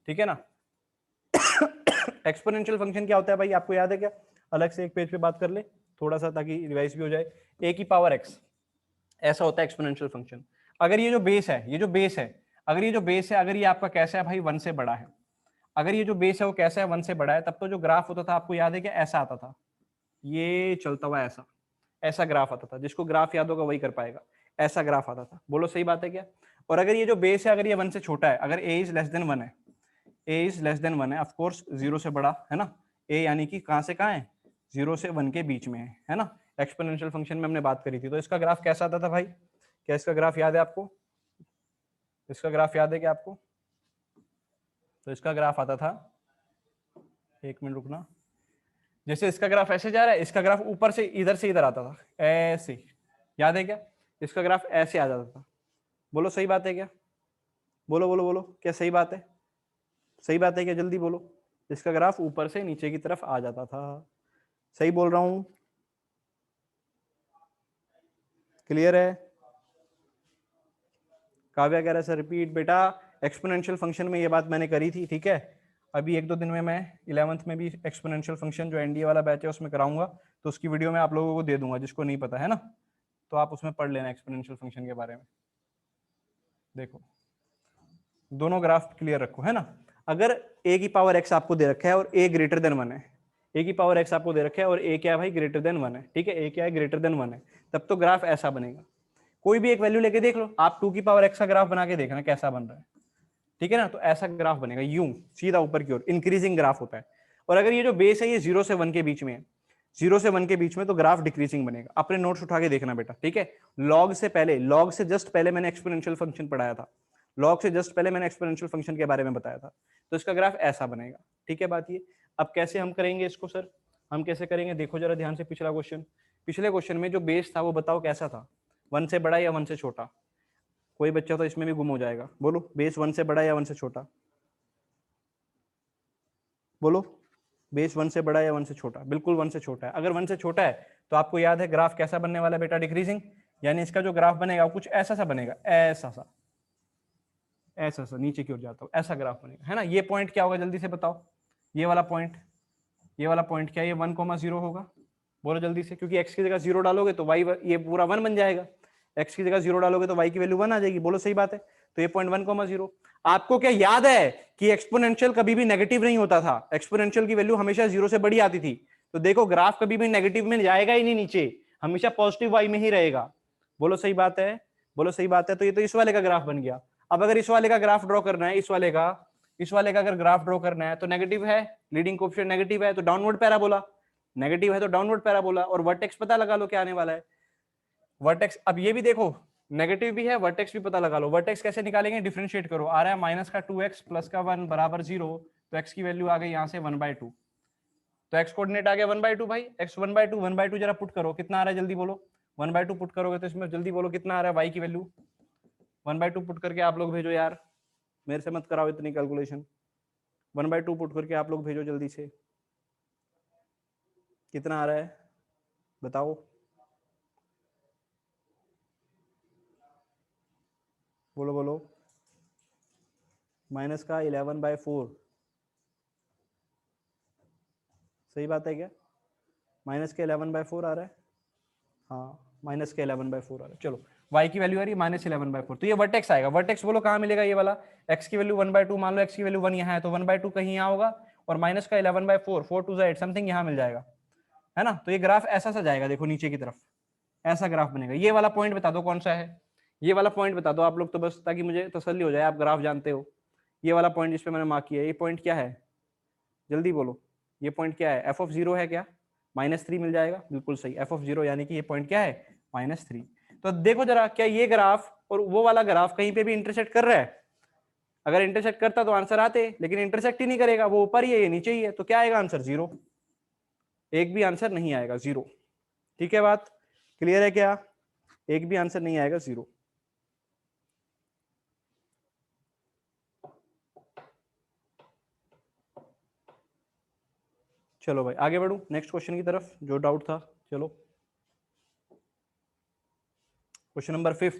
ठीक है ना, एक्सपोनेंशियल फंक्शन क्या होता है भाई, आपको याद है क्या, अलग से एक पेज पे बात कर ले थोड़ा सा ताकि रिवाइज भी हो जाए। a की पावर x, ऐसा होता है एक्सपोनेंशियल फंक्शन। अगर ये जो बेस है, अगर ये आपका कैसा है भाई, 1 से बड़ा है, अगर ये जो बेस है वो कैसा है, 1 से बड़ा है, तब तो जो ग्राफ होता था आपको याद है क्या, ऐसा आता था, ये चलता हुआ ऐसा ग्राफ आता था। जिसको ग्राफ याद होगा वही कर पाएगा, ऐसा ग्राफ आता था। बोलो सही बात है क्या। और अगर ये जो बेस है, अगर ये 1 से छोटा है, अगर a इज लेस देन 1 है, ऑफ कोर्स 0 से बड़ा है ना, a यानी कि कहां से कहां है, 0 से 1 के बीच में है ना। एक्सपोनेंशियल फंक्शन में हमने बात करी थी, तो इसका ग्राफ कैसा आता था भाई, क्या इसका ग्राफ याद है आपको, इसका ग्राफ याद है क्या आपको। तो इसका ग्राफ आता था, एक मिनट रुकना, जैसे इसका ग्राफ ऐसे जा रहा है, इसका ग्राफ ऊपर से इधर आता था, ऐसे, याद है क्या, इसका ग्राफ ऐसे आ जाता था। बोलो सही बात है क्या, बोलो बोलो बोलो, क्या सही बात है, सही बात है क्या, जल्दी बोलो। इसका ग्राफ ऊपर से नीचे की तरफ आ जाता था, सही बोल रहा हूं, क्लियर है। काव्या कह रहा है सर रिपीट, बेटा एक्सपोनेंशियल फंक्शन में ये बात मैंने करी थी। ठीक है, अभी 1-2 दिन में मैं 11th में भी एक्सपोनेंशियल फंक्शन जो एनडीए वाला बैच है उसमें कराऊंगा, तो उसकी वीडियो मैं आप लोगों को दे दूंगा, जिसको नहीं पता है ना, तो आप उसमें पढ़ लेना एक्सपोनेंशियल फंक्शन के बारे में। देखो दोनों ग्राफ क्लियर रखो, है ना। अगर a की पावर x आपको दे रखा है और a ग्रेटर देन 1 है, a की पावर x आपको दे रखा है और a क्या है भाई, ग्रेटर देन 1 है, ठीक है, a क्या है, ग्रेटर देन 1 है, तब तो ग्राफ ऐसा बनेगा। कोई भी एक वैल्यू लेके देख लो आप, 2 की पावर x का ग्राफ बना के देखना कैसा बन रहा है, ठीक है ना। तो ऐसा ग्राफ बनेगा, यूं सीधा ऊपर की ओर, इंक्रीजिंग ग्राफ होता है। और अगर ये जो बेस है ये 0 से 1 के बीच में है, 0 से 1 के बीच में, तो ग्राफ डिक्रीजिंग बनेगा। अपने नोट्स उठा के देखना बेटा, ठीक है। लॉग से जस्ट पहले मैंने एक्सपोनेंशियल फंक्शन पढ़ाया था, लॉग से जस्ट पहले मैंने एक्सपोनेंशियल फंक्शन के बारे में बताया था, तो इसका ग्राफ ऐसा बनेगा, ठीक है बात ये। अब कैसे हम करेंगे इसको सर, हम कैसे करेंगे, देखो जरा ध्यान से पिछला क्वेश्चन। पिछले क्वेश्चन में जो बेस था वो बताओ कैसा था, 1 से बड़ा या 1 से छोटा। कोई बच्चा तो इसमें भी गुम हो जाएगा, बोलो बेस 1 से बड़ा या 1 से छोटा, बोलो बेस 1 से बड़ा या 1 से छोटा। बिल्कुल 1 से छोटा है। अगर 1 से छोटा है तो आपको याद है ग्राफ कैसा बनने वाला है बेटा, डिक्रीजिंग, यानी इसका जो ग्राफ बनेगा कुछ ऐसा सा बनेगा, ऐसा सा नीचे की ओर जाता हो, ऐसा ग्राफ बनेगा, है ना। ये पॉइंट क्या होगा जल्दी से बताओ, ये वाला पॉइंट क्या, ये 1,0 होगा, बोलो जल्दी से, क्योंकि x की जगह 0 डालोगे तो y ये पूरा 1 बन जाएगा, x की जगह 0 डालोगे तो y की वैल्यू 1 आ जाएगी, बोलो सही बात है। तो ये पॉइंट 1,0, आपको क्या याद है कि एक्सपोनेंशियल कभी भी नेगेटिव नहीं होता था, एक्सपोनेंशियल की वैल्यू हमेशा 0 से बड़ी आती थी। तो देखो ग्राफ कभी भी नेगेटिव में जाएगा ही नहीं नीचे, हमेशा पॉजिटिव वाई में ही रहेगा। बोलो सही बात है, बोलो सही बात है। तो ये तो इस वाले का ग्राफ बन गया। अब अगर इस वाले का ग्राफ ड्रॉ करना है, इस वाले का अगर ग्राफ ड्रॉ करना है तो नेगेटिव है, लीडिंग कोएफिशिएंट नेगेटिव है तो डाउनवर्ड पैराबोला, नेगेटिव है तो डाउनवर्ड पैराबोला। और वर्टेक्स पता लगा लो क्या आने वाला है, वर्टेक्स। अब ये भी देखो नेगेटिव भी है, वर्टेक्स भी पता लगा लो। वर्टेक्स कैसे निकालेंगे, डिफरेंशिएट करो, आ रहा है माइनस का 2x प्लस का 1 बराबर 0, तो x की वैल्यू आ गई यहाँ से 1/2, तो x कोऑर्डिनेट आ गया 1/2 भाई। x 1/2 जरा पुट करो, कितना आ रहा है जल्दी बोलो। 1/2 पुट करोगे तो इसमें जल्दी बोलो कितना आ रहा है y की वैल्यू। 1/2 पुट करके आप लोग भेजो यार, मेरे से मत कराओ इतनी कैलकुलेशन। 1/2 पुट करके आप लोग भेजो जल्दी से, कितना आ रहा है बताओ। बोलो बोलो, माइनस का 11/4, सही बात है क्या? माइनस के 11/4 आ रहा है, हाँ माइनस के 11/4 आ रहा है। चलो y की वैल्यू आ रही है -11/4, तो ये वर्टेक्स आएगा। वर्टेक्स बोलो कहाँ मिलेगा, ये वाला x की वैल्यू 1/2, मान लो x की वैल्यू 1 यहाँ है तो 1/2 कहीं यहाँ होगा, और माइनस का 11/4, 4 2 8 समथिंग यहाँ मिल जाएगा, है ना। तो ये ग्राफ ऐसा सा जाएगा, देखो नीचे की तरफ ऐसा ग्राफ बनेगा। ये वाला पॉइंट बता दो कौन सा है, ये वाला पॉइंट बता दो आप लोग, तो बस ताकि मुझे तसल्ली हो जाए आप ग्राफ जानते हो। ये वाला पॉइंट जिसपे मैंने मार्क किया है, ये पॉइंट क्या है जल्दी बोलो, ये पॉइंट क्या है? f(0) है क्या? -3 मिल जाएगा, बिल्कुल सही। f(0) यानी कि ये पॉइंट क्या है, -3। तो देखो जरा, क्या ये ग्राफ और वो वाला ग्राफ कहीं पे भी इंटरसेक्ट कर रहा है? अगर इंटरसेक्ट करता तो आंसर आते, लेकिन इंटरसेक्ट ही नहीं करेगा, वो ऊपर ही है ये नीचे ही है, तो क्या आएगा आंसर? 0। एक भी आंसर नहीं आएगा, 0। ठीक है, बात क्लियर है क्या? एक भी आंसर नहीं आएगा, 0। चलो भाई आगे बढ़ू नेक्स्ट क्वेश्चन की तरफ, जो डाउट था। चलो क्वेश्चन नंबर 5th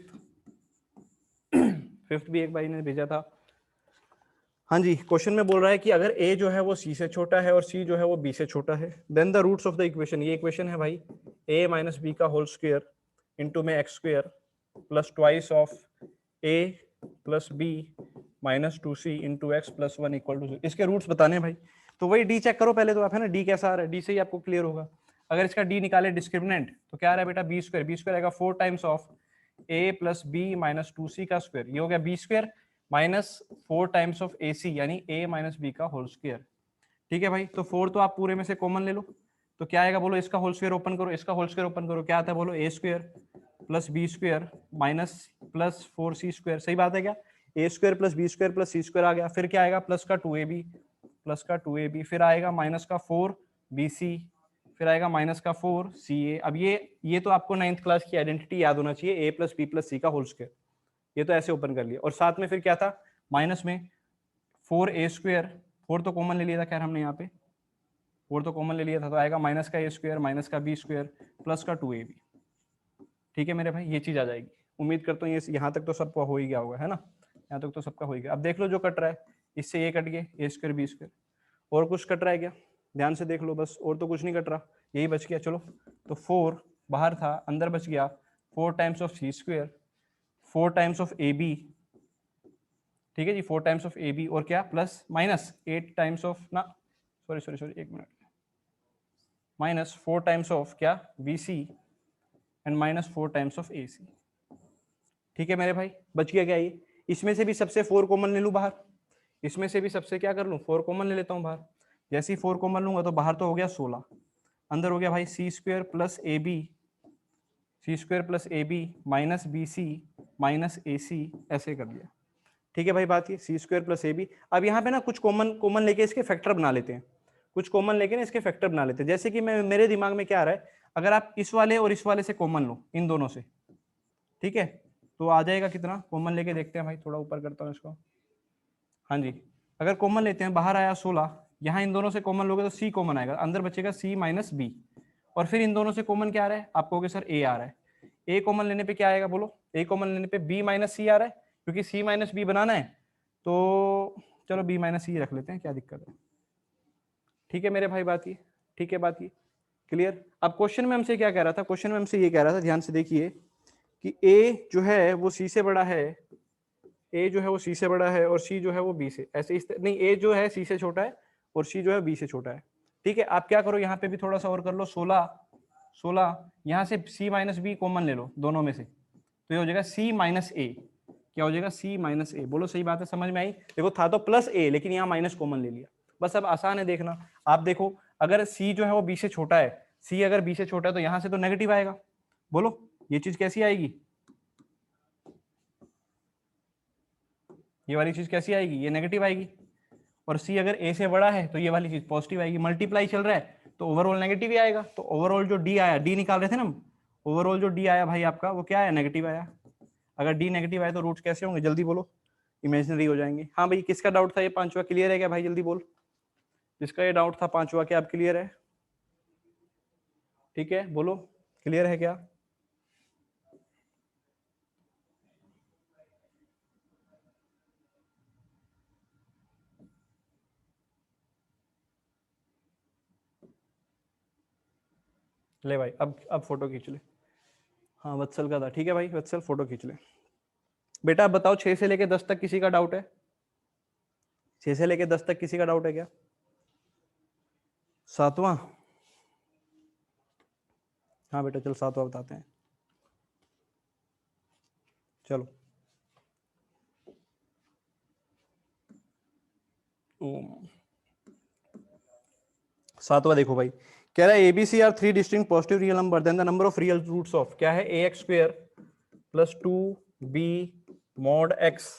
भी एक भाई ने भेजा था। हाँ जी, क्वेश्चन में बोल रहा है कि अगर a जो है वो c से छोटा है और c जो है वो b से छोटा है, then the roots of the equation, ये इक्वेशन है भाई, a माइनस बी का होल स्क्वायर इंटू में x square plus twice of a plus b minus 2c into X plus 1 equal to 0। इसके रूट्स बताने भाई, तो वही d चेक करो पहले तो आप, है ना। d कैसा आ रहा है, d से ही आपको क्लियर होगा। अगर इसका d निकाले डिस्क्रिमिनेंट, तो क्या आ रहा है बेटा, b स्क्वायर आएगा 4 times of a plus B minus 2c का स्क्वायर, ये हो गया b square minus 4 times of AC यानी a माइनस बी का होल स्क्वायर। ठीक है भाई, तो 4 तो आप पूरे में से कॉमन ले लो, तो क्या आएगा बोलो, इसका होल स्क्वायर ओपन करो, इसका होल स्क्वायर ओपन करो, क्या आता है बोलो, a square plus b square minus plus 4c square, सही बात है क्या? a square plus b square plus c square आ गया, फिर क्या आएगा, प्लस का 2ab, फिर आएगा माइनस का 4bc, फिर आएगा माइनस का 4ca। अब ये तो आपको 9th क्लास की आइडेंटिटी याद होना चाहिए, a plus B plus c का होल स्क्वायर, ये तो ऐसे ओपन कर लिया। और साथ में फिर क्या था, माइनस में 4a स्क्वायर, 4 तो कॉमन ले लिया था खैर हमने यहाँ पे, 4 तो कॉमन ले लिया था, तो आएगा माइनस का a स्क्वायर माइनस का b स्क्वायर प्लस का 2ab। ठीक है मेरे भाई, ये चीज आ जाएगी। उम्मीद करता हूँ ये यहाँ तक तो सबका हो ही गया होगा, है ना, यहाँ तक तो सबका हो ही गया। अब देख लो जो कट रहा है, इससे ये कट गए, a स्क्वायर b स्क्वायर, और कुछ कट रहा है क्या? ध्यान से देख लो बस, और तो कुछ नहीं कट रहा, यही बच गया। चलो तो 4 बाहर था, अंदर बच गया 4 times of c square, 4 times of ab, ठीक है जी, 4 टाइम्स ऑफ ab, और क्या प्लस माइनस 8 टाइम्स ऑफ ना, सॉरी एक मिनट, माइनस 4 टाइम्स ऑफ क्या, bc and minus 4 times of ac। ठीक है मेरे भाई, बच गया क्या ये? इसमें से भी सबसे 4 कॉमन ले लूं बाहर, इसमें से भी सबसे क्या कर लूं, 4 कॉमन ले लेता हूं बाहर। जैसे ही 4 कॉमन लूंगा तो बाहर तो हो गया 16, अंदर हो गया भाई c square plus A B minus b c minus a c, ऐसे कर दिया। ठीक है भाई, बात ये सी स्क्वायर प्लस ए बी। अब यहाँ पे ना कुछ कॉमन लेके इसके फैक्टर बना लेते हैं, कुछ कॉमन लेके ना इसके फैक्टर बना लेते हैं। जैसे कि मेरे दिमाग में क्या आ रहा है, अगर आप इस वाले और इस वाले से कॉमन लो, इन दोनों से, ठीक है, तो आ जाएगा कितना, कॉमन लेके देखते हैं भाई, थोड़ा ऊपर करता हूँ इसको। हाँ जी, अगर कॉमन लेते हैं, बाहर आया 16, यहाँ इन दोनों से कॉमन लोगे तो सी कॉमन आएगा, अंदर बचेगा सी माइनस बी, और फिर इन दोनों से कॉमन क्या आ रहा है, आप कहोगे सर ए आ रहा है, ए कॉमन लेने पे क्या आएगा बोलो, ए कॉमन लेने पे बी माइनस सी आ रहा है, क्योंकि सी माइनस बी बनाना है, तो चलो बी माइनस सी रख लेते हैं, क्या दिक्कत है। ठीक है मेरे भाई, बात ये, ठीक है बात ये क्लियर। अब क्वेश्चन में हमसे क्या कह रहा था, क्वेश्चन में हमसे ये कह रहा था, ध्यान से देखिए कि ए जो है वो सी से बड़ा है, ए जो है वो सी से बड़ा है और सी जो है वो बी से, ऐसे इस नहीं, ए जो है सी से छोटा है और सी जो है बी से छोटा है। ठीक है, आप क्या करो यहाँ पे भी थोड़ा सा और कर लो, 16 16, यहाँ से सी माइनस बी कॉमन ले लो दोनों में से, तो ये हो जाएगा सी माइनस ए। क्या हो जाएगा? सी माइनस ए। बोलो सही बात है, समझ में आई? देखो था तो प्लस ए, लेकिन यहाँ माइनस कॉमन ले लिया। बस अब आसान है देखना। आप देखो अगर सी जो है वो बी से छोटा है, सी अगर बी से छोटा है तो यहाँ से तो नेगेटिव आएगा। बोलो ये चीज कैसी आएगी? ये वाली चीज कैसी आएगी? ये नेगेटिव आएगी। और सी अगर ए से बड़ा है तो ये वाली चीज पॉजिटिव आएगी। मल्टीप्लाई चल रहा है तो ओवरऑल नेगेटिव ही आएगा। तो ओवरऑल जो डी आया, डी निकाल रहे थे ना हम, ओवरऑल जो डी आया भाई आपका वो क्या आया? नेगेटिव आया। अगर डी नेगेटिव आया तो रूट्स कैसे होंगे? जल्दी बोलो। इमेजिनरी हो जाएंगे। हाँ भाई, किसका डाउट था? ये पांचवा क्लियर है क्या भाई? जल्दी बोल। जिसका ये डाउट था पांचवा, क्या आप क्लियर है? ठीक है, बोलो क्लियर है क्या? ले भाई, अब फोटो खींच ले। हाँ वत्सल का था। ठीक है भाई वत्सल, फोटो खींच ले। बेटा आप बताओ 6 से लेके 10 तक किसी का डाउट है? 6 से लेके 10 तक किसी का डाउट है क्या? सातवां? हाँ बेटा चल सातवां बताते हैं। चलो सातवां देखो भाई, कह रहा है a b c are three distinct positive real number, then the number of real roots of क्या है? A x square plus 2b mod x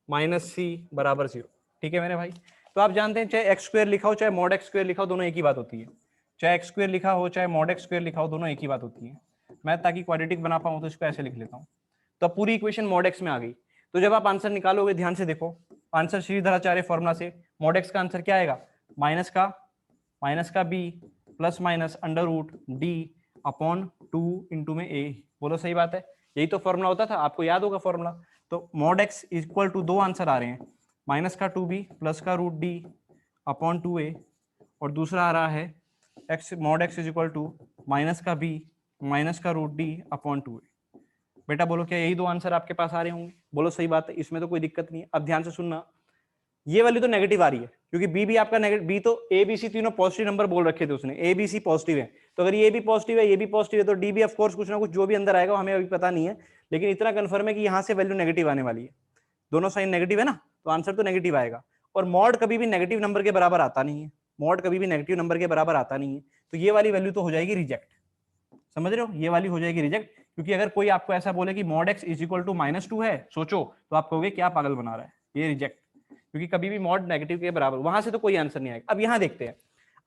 minus c बराबर 0। ठीक है मेरे भाई, तो आप जानते हैं चाहे एक्स स्क्वेयर लिखा हो चाहे मॉड एक्स स्क्वेयर लिखा हो, दोनों एक ही बात होती है। चाहे एक्स स्क्वेयर लिखा हो चाहे मॉड एक्स स्क्वेयर लिखा हो, दोनों एक ही बात होती है। मैं ताकि क्वाड्रेटिक बना पाऊं तो इसको ऐसे लिख लेता हूं। तो अब पूरी इक्वेशन मॉड एक्स में आ गई। तो जब आप आंसर निकालोगे ध्यान से देखो, आंसर श्रीधराचार्य फॉर्मूला से मॉड एक्स का आंसर क्या आएगा? माइनस का B plus minus under root D upon 2 into में ए। बोलो सही बात है, यही तो फॉर्मूला होता था, आपको याद होगा फॉर्मूला। तो मॉड एक्स इक्वल टू दो आंसर आ रहे हैं, माइनस का 2b प्लस का रूट डी अपॉन 2a, और दूसरा आ रहा है X mod X is equal to minus का b माइनस का रूट डी अपॉन 2a। बेटा बोलो क्या यही दो आंसर आपके पास आ रहे होंगे? बोलो सही बात है, इसमें तो कोई दिक्कत नहीं है। अब ध्यान से सुनना, ये वाली तो नेगेटिव आ रही है क्योंकि बी भी आपका नेगेटिव, बी तो ए बी सी तीनों पॉजिटिव नंबर बोल रखे थे उसने, ए बी सी पॉजिटिव है। तो अगर ये भी पॉजिटिव है ये भी पॉजिटिव है तो डी भी ऑफ कोर्स कुछ ना कुछ जो भी अंदर आएगा हमें अभी पता नहीं है, लेकिन इतना कंफर्म है कि यहाँ से वैल्यू नेगेटिव आने वाली है। दोनों साइन नेगेटिव है ना, तो आंसर तो नेगेटिव आएगा। और मॉड कभी भी नेगेटिव नंबर के बराबर आता नहीं है, मॉड कभी भी नेगेटिव नंबर के बराबर आता नहीं है। तो ये वाली वैल्यू तो हो जाएगी रिजेक्ट। समझ रहे हो, ये वाली हो जाएगी रिजेक्ट। क्योंकि अगर कोई आपको ऐसा बोले कि mod X is equal to -2 है, सोचो तो आप कहोगे क्या पागल बना रहा है, ये रिजेक्ट। क्योंकि कभी भी मॉड नेगेटिव के बराबर, वहां से तो कोई आंसर नहीं आएगा। अब यहां देखते हैं,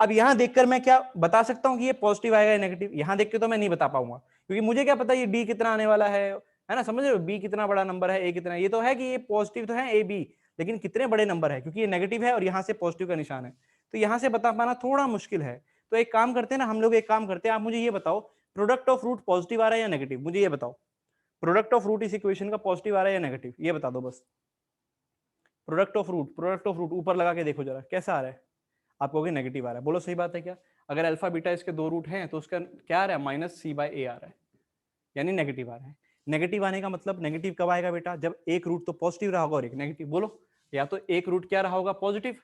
अब यहां देखकर मैं क्या बता सकता हूं कि ये पॉजिटिव आएगा या नेगेटिव? यहां देख के तो मैं नहीं बता पाऊंगा, क्योंकि मुझे क्या पता ये डी कितना आने वाला है ना, समझ रहे हो? बी कितना बड़ा नंबर है, ए कितना, ये तो है कि ये पॉजिटिव तो है ए बी, लेकिन कितने बड़े नंबर है, क्योंकि ये नेगेटिव है और यहाँ से पॉजिटिव का निशान है, तो यहाँ से बता पाना थोड़ा मुश्किल है। तो एक काम करते हैं ना हम लोग, एक काम करते हैं, आप मुझे ये बताओ प्रोडक्ट ऑफ रूट पॉजिटिव आ रहा है या नेगेटिव? मुझे ये बताओ, प्रोडक्ट ऑफ रूट इस इक्वेशन का पॉजिटिव आ रहा है या नेगेटिव? ये बता दो बस। प्रोडक्ट ऑफ रूट ऊपर लगा के देखो जरा कैसा आ रहा है। आप कहोगे नेगेटिव आ रहा है, बोलो सही बात है क्या? अगर अल्फा बीटा इसके दो रूट हैं तो उसका क्या आ रहा है? माइनस सी बाय ए आ रहा है, यानी नेगेटिव आ रहा है। नेगेटिव आने का मतलब, नेगेटिव कब आएगा बेटा? जब एक रूट तो पॉजिटिव रहा होगा और एक नेगेटिव। बोलो, या तो एक रूट क्या रहा होगा? पॉजिटिव,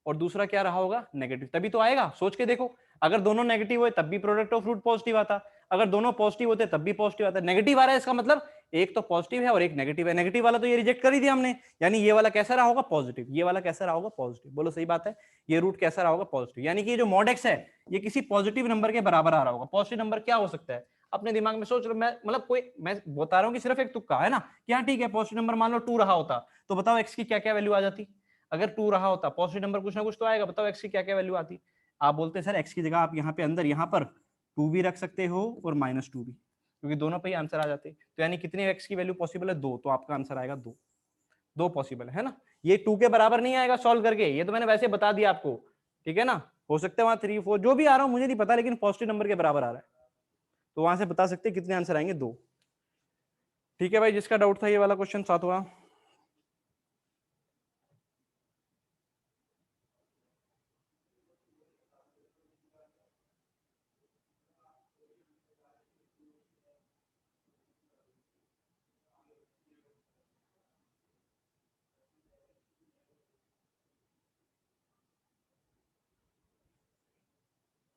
और दूसरा क्या रहा होगा? नेगेटिव, तभी तो आएगा। सोच के देखो, अगर दोनों नेगेटिव हुए तब भी प्रोडक्ट ऑफ रूट पॉजिटिव आता, अगर दोनों पॉजिटिव होते तब भी पॉजिटिव आता। नेगेटिव आ रहा है इसका मतलब एक तो पॉजिटिव है और एक नेगेटिव है, नेगेटिव वाला तो ये रिजेक्ट कर ही दिया हमने, यानी ये वाला कैसा रहा होगा? पॉजिटिव। ये वाला कैसा रहा होगा? पॉजिटिव। बोलो सही बात है, ये रूट कैसा रहा होगा? पॉजिटिव। यानी कि ये जो मॉड एक्स है ये किसी पॉजिटिव नंबर के बराबर आ रहा होगा। पॉजिटिव नंबर क्या हो सकता है? अपने दिमाग में सोच लो, मैं मतलब कोई, मैं बता रहा हूँ कि सिर्फ एक तुक्का है ना कि हाँ ठीक है, पॉजिटिव नंबर मान लो 2 रहा होता, तो बताओ एक्स की क्या क्या वैल्यू आ जाती? अगर 2 रहा होता, पॉजिटिव नंबर कुछ ना कुछ तो आएगा, बताओ एक्स की क्या क्या वैल्यू आती? आप बोलते हैं सर एक्स की जगह आप यहाँ पे अंदर यहाँ पर 2 भी रख सकते हो और -2 भी, क्योंकि दोनों पे ही आंसर आ जाते। तो यानी कितने एक्स की वैल्यू पॉसिबल है? 2, तो आपका आंसर आएगा 2। 2 पॉसिबल है ना, ये 2 के बराबर नहीं आएगा सॉल्व करके, ये तो मैंने वैसे बता दिया आपको, ठीक है ना। हो सकता है वहां 3 4 जो भी आ रहा हूं मुझे नहीं पता, लेकिन पॉजिटिव नंबर के बराबर आ रहा है, तो वहां से बता सकते कितने आंसर आएंगे? 2। ठीक है भाई, जिसका डाउट था ये वाला क्वेश्चन सातवां।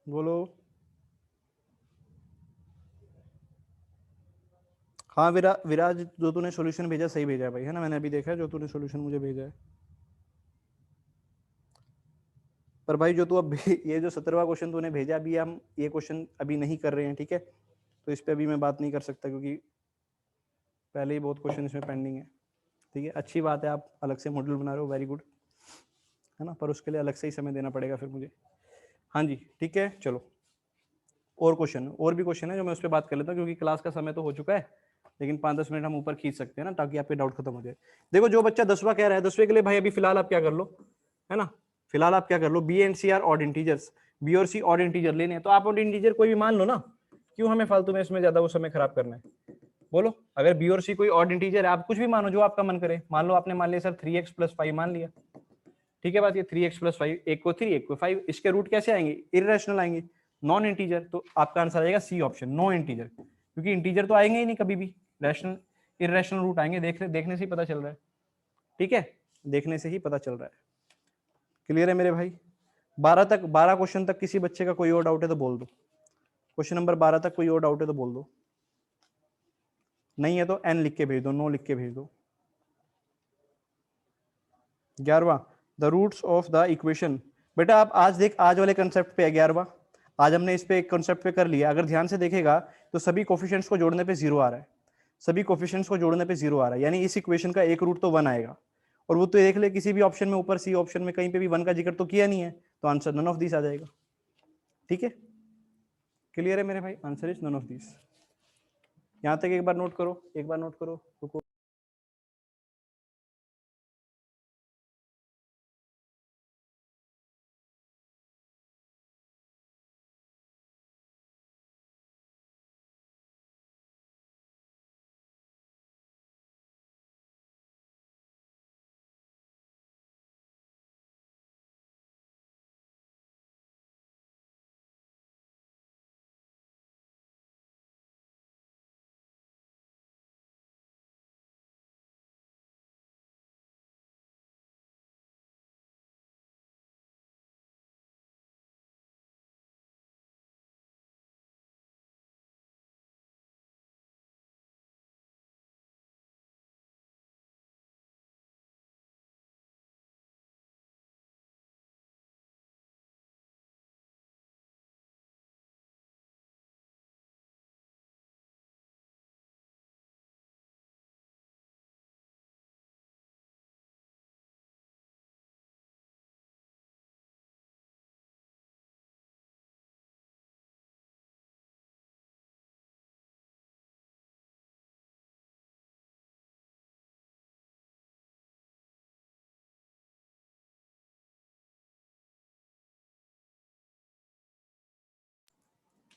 बोलो। हाँ विराज, जो तूने सॉल्यूशन भेजा सही भेजा है भाई, है ना, मैंने अभी देखा है जो तूने सॉल्यूशन मुझे भेजा है। पर भाई जो तू अब ये जो 17वां क्वेश्चन तूने भेजा, अभी हम ये क्वेश्चन अभी नहीं कर रहे हैं, ठीक है, तो इस पे अभी मैं बात नहीं कर सकता क्योंकि पहले ही बहुत क्वेश्चन इसमें पेंडिंग है। ठीक है, अच्छी बात है, आप अलग से मॉड्यूल बना रहे हो, वेरी गुड, है ना, पर उसके लिए अलग से ही समय देना पड़ेगा फिर मुझे। हाँ जी ठीक है, चलो और क्वेश्चन, और भी क्वेश्चन है जो मैं उस पर बात कर लेता हूँ, क्योंकि क्लास का समय तो हो चुका है, लेकिन 5-10 मिनट हम ऊपर खींच सकते हैं ना, ताकि आपके डाउट खत्म हो जाए। देखो जो बच्चा 10वां कह रहा है, 10वें के लिए भाई अभी फिलहाल आप क्या कर लो, है ना, फिलहाल आप क्या कर लो, b and c are odd integers, b और सी ऑड इंटीजर लेने हैं, तो आप ऑड इंटीजर कोई भी मान लो ना, क्यों हमें फालतू में इसमें ज्यादा वो समय खराब करना है। बोलो, अगर बी और सी कोई ऑड इंटीजर है, आप कुछ भी मानो जो आपका मन करे, मान लो आपने मान लिया सर 3x + 5 मान लिया, ठीक है बात, ये 3x + 5, एक को 3 एक को 5, इसके रूट कैसे आएंगे, इरेशनल आएंगे, नॉन इंटीजर, तो आपका आंसर आ जाएगा सी ऑप्शन, नो इंटीजर, क्योंकि इंटीजर तो आएंगे ही नहीं कभी भी, रैशनल इरेशनल रूट आएंगे, देखने से ही पता चल रहा है, ठीक है, देखने से ही पता चल रहा है। क्लियर है मेरे भाई? 12 क्वेश्चन तक किसी बच्चे का कोई और डाउट है तो बोल दो, क्वेश्चन नंबर 12 तक कोई और डाउट है तो बोल दो, नहीं है तो एन लिख के भेज दो, नो लिख के भेज दो। 11वां, the roots of the equation, बेटा आप आज देख, आज वाले कंसेप्ट पे है 11वां, आज हमने इस पे एक कंसेप्ट पे कर लिया, अगर ध्यान से देखेगा तो सभी कोफिशिएंट्स को जोड़ने पे 0 आ रहा है, सभी कोफिशिएंट्स को जोड़ने पे 0 आ रहा है, यानी इस इक्वेशन का एक रूट तो 1 आएगा, और वो तो देख ले किसी भी ऑप्शन में, ऊपर सी ऑप्शन में कहीं पे भी 1 का जिक्र तो किया नहीं है, तो आंसर नन ऑफ दिस आ जाएगा। ठीक है, क्लियर है मेरे भाई, answer is none of this. यहां तक एक बार नोट करो, एक बार नोट करो, रुको।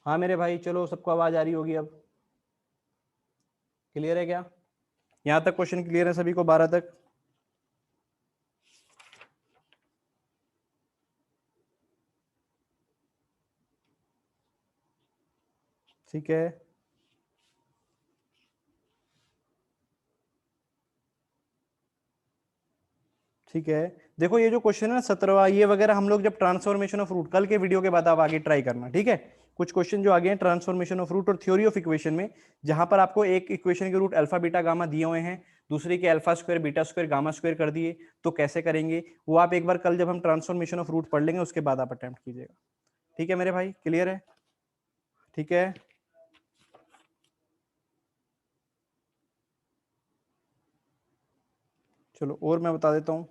हाँ मेरे भाई चलो, सबको आवाज आ रही होगी अब, क्लियर है क्या? यहां तक क्वेश्चन क्लियर है सभी को, 12 तक? ठीक है, ठीक है, देखो ये जो क्वेश्चन है ना 17वां, ये वगैरह हम लोग जब ट्रांसफॉर्मेशन ऑफ रूट, कल के वीडियो के बाद आप आगे ट्राई करना, ठीक है, कुछ क्वेश्चन जो आगे हैं ट्रांसफॉर्मेशन ऑफ रूट और थ्योरी ऑफ इक्वेशन में, जहां पर आपको एक इक्वेशन के रूट अल्फा बीटा गामा दिए हुए हैं, दूसरे के alpha square beta square gamma square कर दिए, तो कैसे करेंगे वो आप एक बार कल जब हम ट्रांसफॉर्मेशन ऑफ रूट पढ़ लेंगे उसके बाद आप अटेम्प्ट कीजिएगा। ठीक है मेरे भाई, क्लियर है? ठीक है, चलो और मैं बता देता हूँ,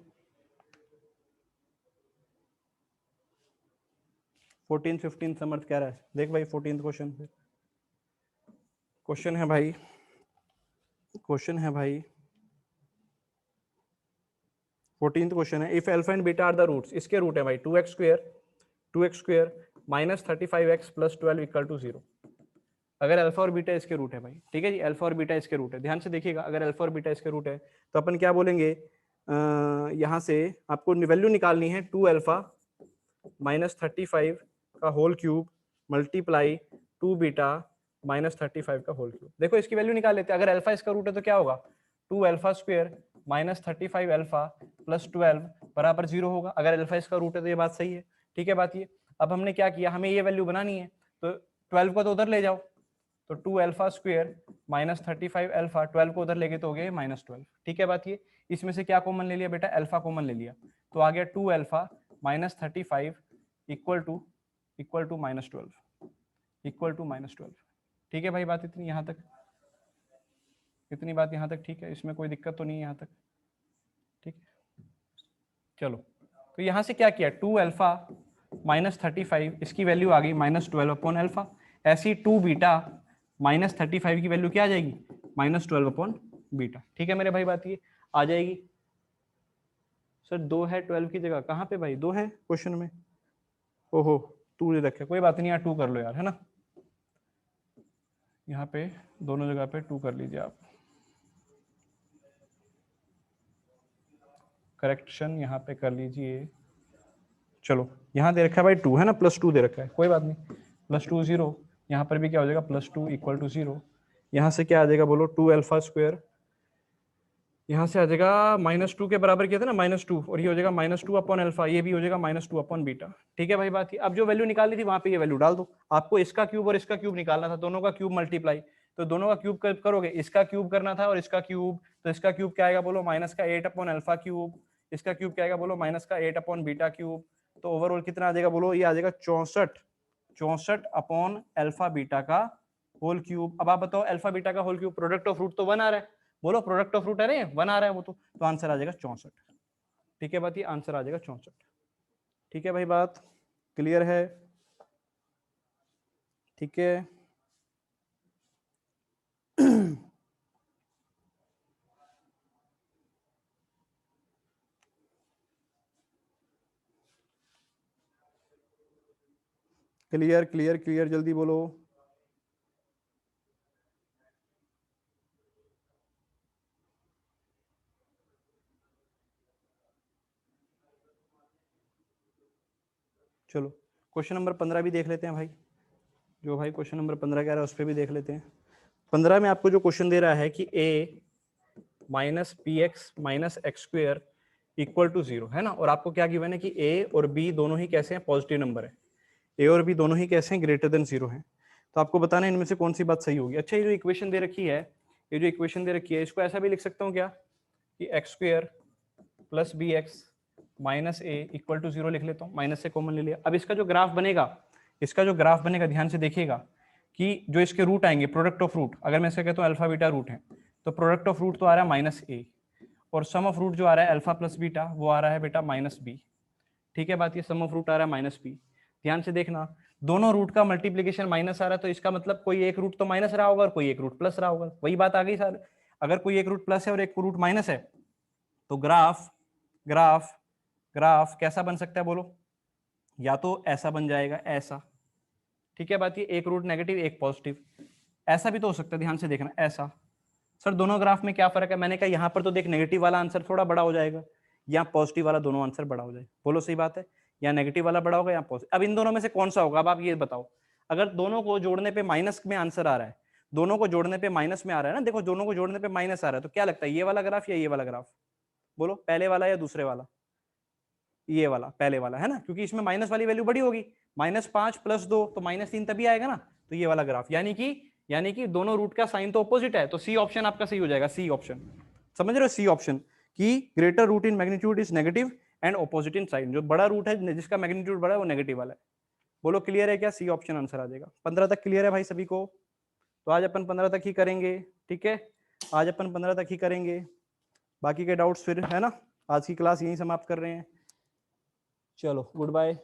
14 15 समर्थ कह रहा है, देख भाई 14 क्वेश्चन पे क्वेश्चन है भाई, क्वेश्चन है भाई 14th क्वेश्चन है, if alpha and beta are the roots, इसके रूट है भाई 2x square -35x + 12 equal to 0, अगर अल्फा और बीटा इसके रूट है भाई, ठीक है जी, अल्फा और बीटा इसके रूट है, ध्यान से देखिएगा, अगर अल्फा और बीटा इसके रूट है तो अपन क्या बोलेंगे, यहां से आपको वैल्यू निकालनी है 2 अल्फा -35 का होल क्यूब मल्टीप्लाई 2 बीटा -35 का होल क्यूब, देखो इसकी वैल्यू निकाल लेते हैं, अगर अल्फा इसका रूट है तो क्या होगा, 2 अल्फा स्क्वायर -35 अल्फा + 12 बराबर 0 होगा, अगर अल्फा इसका रूट है तो ये बात सही है, ठीक है बात ये, अब हमने क्या किया, हमें ये वैल्यू बनानी है, तो 12 को तो उधर ले जाओ, तो 2 अल्फा स्क्वायर माइनस 35 अल्फा, 12 को उधर लेके तो हो गया माइनस 12। ठीक है बात ये, इसमें से क्या कॉमन ले लिया बेटा, अल्फा कॉमन ले लिया, तो आ गया 2 alpha minus 35 equal to minus 12, equal to minus 12। ठीक है भाई बात इतनी यहाँ तक, इतनी बात यहाँ तक ठीक है, इसमें कोई दिक्कत तो नहीं है यहाँ तक। ठीक है चलो, तो यहाँ से क्या किया, 2 अल्फा माइनस 35, इसकी वैल्यू आ गई माइनस 12 अपॉन अल्फा। ऐसी 2 बीटा माइनस 35 की वैल्यू क्या आ जाएगी, माइनस 12 अपॉन बीटा। ठीक है मेरे भाई बात ये आ जाएगी। सर 2 है 12 की जगह, कहाँ पे भाई 2 है क्वेश्चन में, ओहो 2 दे रखे, कोई बात नहीं यार 2 कर लो यार, है ना, यहाँ पे दोनों जगह पे 2 कर लीजिए आप, करेक्शन यहाँ पे कर लीजिए। चलो यहाँ दे रखा है भाई 2 है ना, प्लस 2 दे रखा है, कोई बात नहीं, प्लस 2 0, यहाँ पर भी क्या हो जाएगा प्लस 2 इक्वल टू 0, यहाँ से क्या आ जाएगा बोलो 2 अल्फा स्क्वायर, यहाँ से आ जाएगा माइनस 2 के बराबर किया था ना माइनस 2, और ये हो जाएगा माइनस 2 अपॉन अल्फा, ये भी हो जाएगा माइनस 2 अपॉन बीटा। ठीक है भाई बात, अब जो वैल्यू निकालनी थी वहां पे ये वैल्यू डाल दो, आपको इसका क्यूब और इसका क्यूब निकालना था, दोनों का क्यूब मल्टीप्लाई, तो दोनों का क्यूब करोगे, इसका क्यूब करना था और इसका क्यूब, तो इसका क्यूब क्या आएगा बोलो माइनस का 8 अपॉन अल्फा क्यूब, इसका क्यूब क्या आएगा बोलो माइनस का 8 अपॉन बीटा क्यूब, तो ओवरऑल कितना आ जाएगा बोलो, ये आ जाएगा 64 अपॉन अल्फा बीटा का होल क्यूब। अब आप बताओ अल्फा बीटा का whole cube, product of root तो 1 आ रहा है, बोलो प्रोडक्ट ऑफ रूट है रे 1 आ रहा है वो, तो आंसर आ जाएगा 64। ठीक है बात, ये आंसर आ जाएगा 64। ठीक है भाई बात क्लियर है, ठीक है क्लियर क्लियर क्लियर, जल्दी बोलो। चलो क्वेश्चन नंबर 15 भी देख लेते हैं भाई, जो भाई क्वेश्चन नंबर 15 कह रहा है उस पर भी देख लेते हैं। 15 में आपको जो क्वेश्चन दे रहा है कि a minus P X minus X square equal to 0 है ना, और आपको क्या गिवन है कि a और b दोनों ही कैसे हैं, पॉजिटिव नंबर है, a और b दोनों ही कैसे हैं, ग्रेटर देन 0 है, तो आपको बताना है इनमें से कौन सी बात सही होगी। अच्छा ये जो इक्वेशन दे रखी है, ये जो इक्वेशन दे रखी है, इसको ऐसा भी लिख सकता हूँ क्या कि X square plus B X minus A equal to 0 लिख लेता हूँ, माइनस से कॉमन ले लिया। अब इसका जो ग्राफ बनेगा, इसका जो ग्राफ बनेगा ध्यान से देखिएगा कि जो इसके रूट आएंगे, प्रोडक्ट ऑफ रूट, अगर मैं इसका कहता हूँ अल्फा बीटा रूट है, तो प्रोडक्ट ऑफ रूट तो आ रहा है माइनस ए, और सम ऑफ रूट जो आ रहा है अल्फा प्लस बीटा वो आ रहा है बेटा माइनस बी। ठीक है बात, ये सम ऑफ रूट आ रहा है माइनस बी। ध्यान से देखना, दोनों रूट का मल्टीप्लीकेशन माइनस आ रहा है, तो इसका मतलब कोई एक रूट तो माइनस रहा होगा और कोई एक रूट प्लस रहा होगा, वही बात आ गई सर। अगर कोई एक रूट प्लस है और एक रूट माइनस है, तो ग्राफ ग्राफ ग्राफ कैसा बन सकता है बोलो, या तो ऐसा बन जाएगा ऐसा, ठीक है बात, ये एक रूट नेगेटिव एक पॉजिटिव, ऐसा भी तो हो सकता है, ध्यान से देखना ऐसा। सर दोनों ग्राफ में क्या फर्क है, मैंने कहा यहाँ पर तो देख नेगेटिव वाला आंसर थोड़ा बड़ा हो जाएगा, या पॉजिटिव वाला, दोनों आंसर बड़ा हो जाए, बोलो सही बात है, या नेगेटिव वाला बड़ा होगा या पॉजिटिव। अब इन दोनों में से कौन सा होगा, अब आप ये बताओ, अगर दोनों को जोड़ने पे माइनस में आंसर आ रहा है, दोनों को जोड़ने पे माइनस में आ रहा है ना, देखो दोनों को जोड़ने पे माइनस आ रहा है, तो क्या लगता है ये वाला ग्राफ या ये वाला ग्राफ, बोलो पहले वाला या दूसरे वाला, ये वाला पहले वाला है ना, क्योंकि इसमें माइनस वाली वैल्यू बड़ी होगी, -5 + 2 तो -3 तभी आएगा ना, तो ये वाला ग्राफ, यानी कि दोनों रूट का साइन तो ऑपोजिट है, तो सी ऑप्शन आपका सही हो जाएगा, सी ऑप्शन, समझ रहे हो, सी ऑप्शन की greater root in magnitude is negative and opposite in sign, जो बड़ा रूट है जिसका मैग्नीट्यूड बड़ा है वो नेगेटिव वाला है। बोलो क्लियर है क्या, सी ऑप्शन आंसर आ जाएगा। 15 तक क्लियर है भाई सभी को, तो आज अपन 15 तक ही करेंगे, ठीक है, आज अपन 15 तक ही करेंगे, बाकी के डाउट्स फिर है ना, आज की क्लास यहीं समाप्त कर रहे हैं। चलो गुड बाय।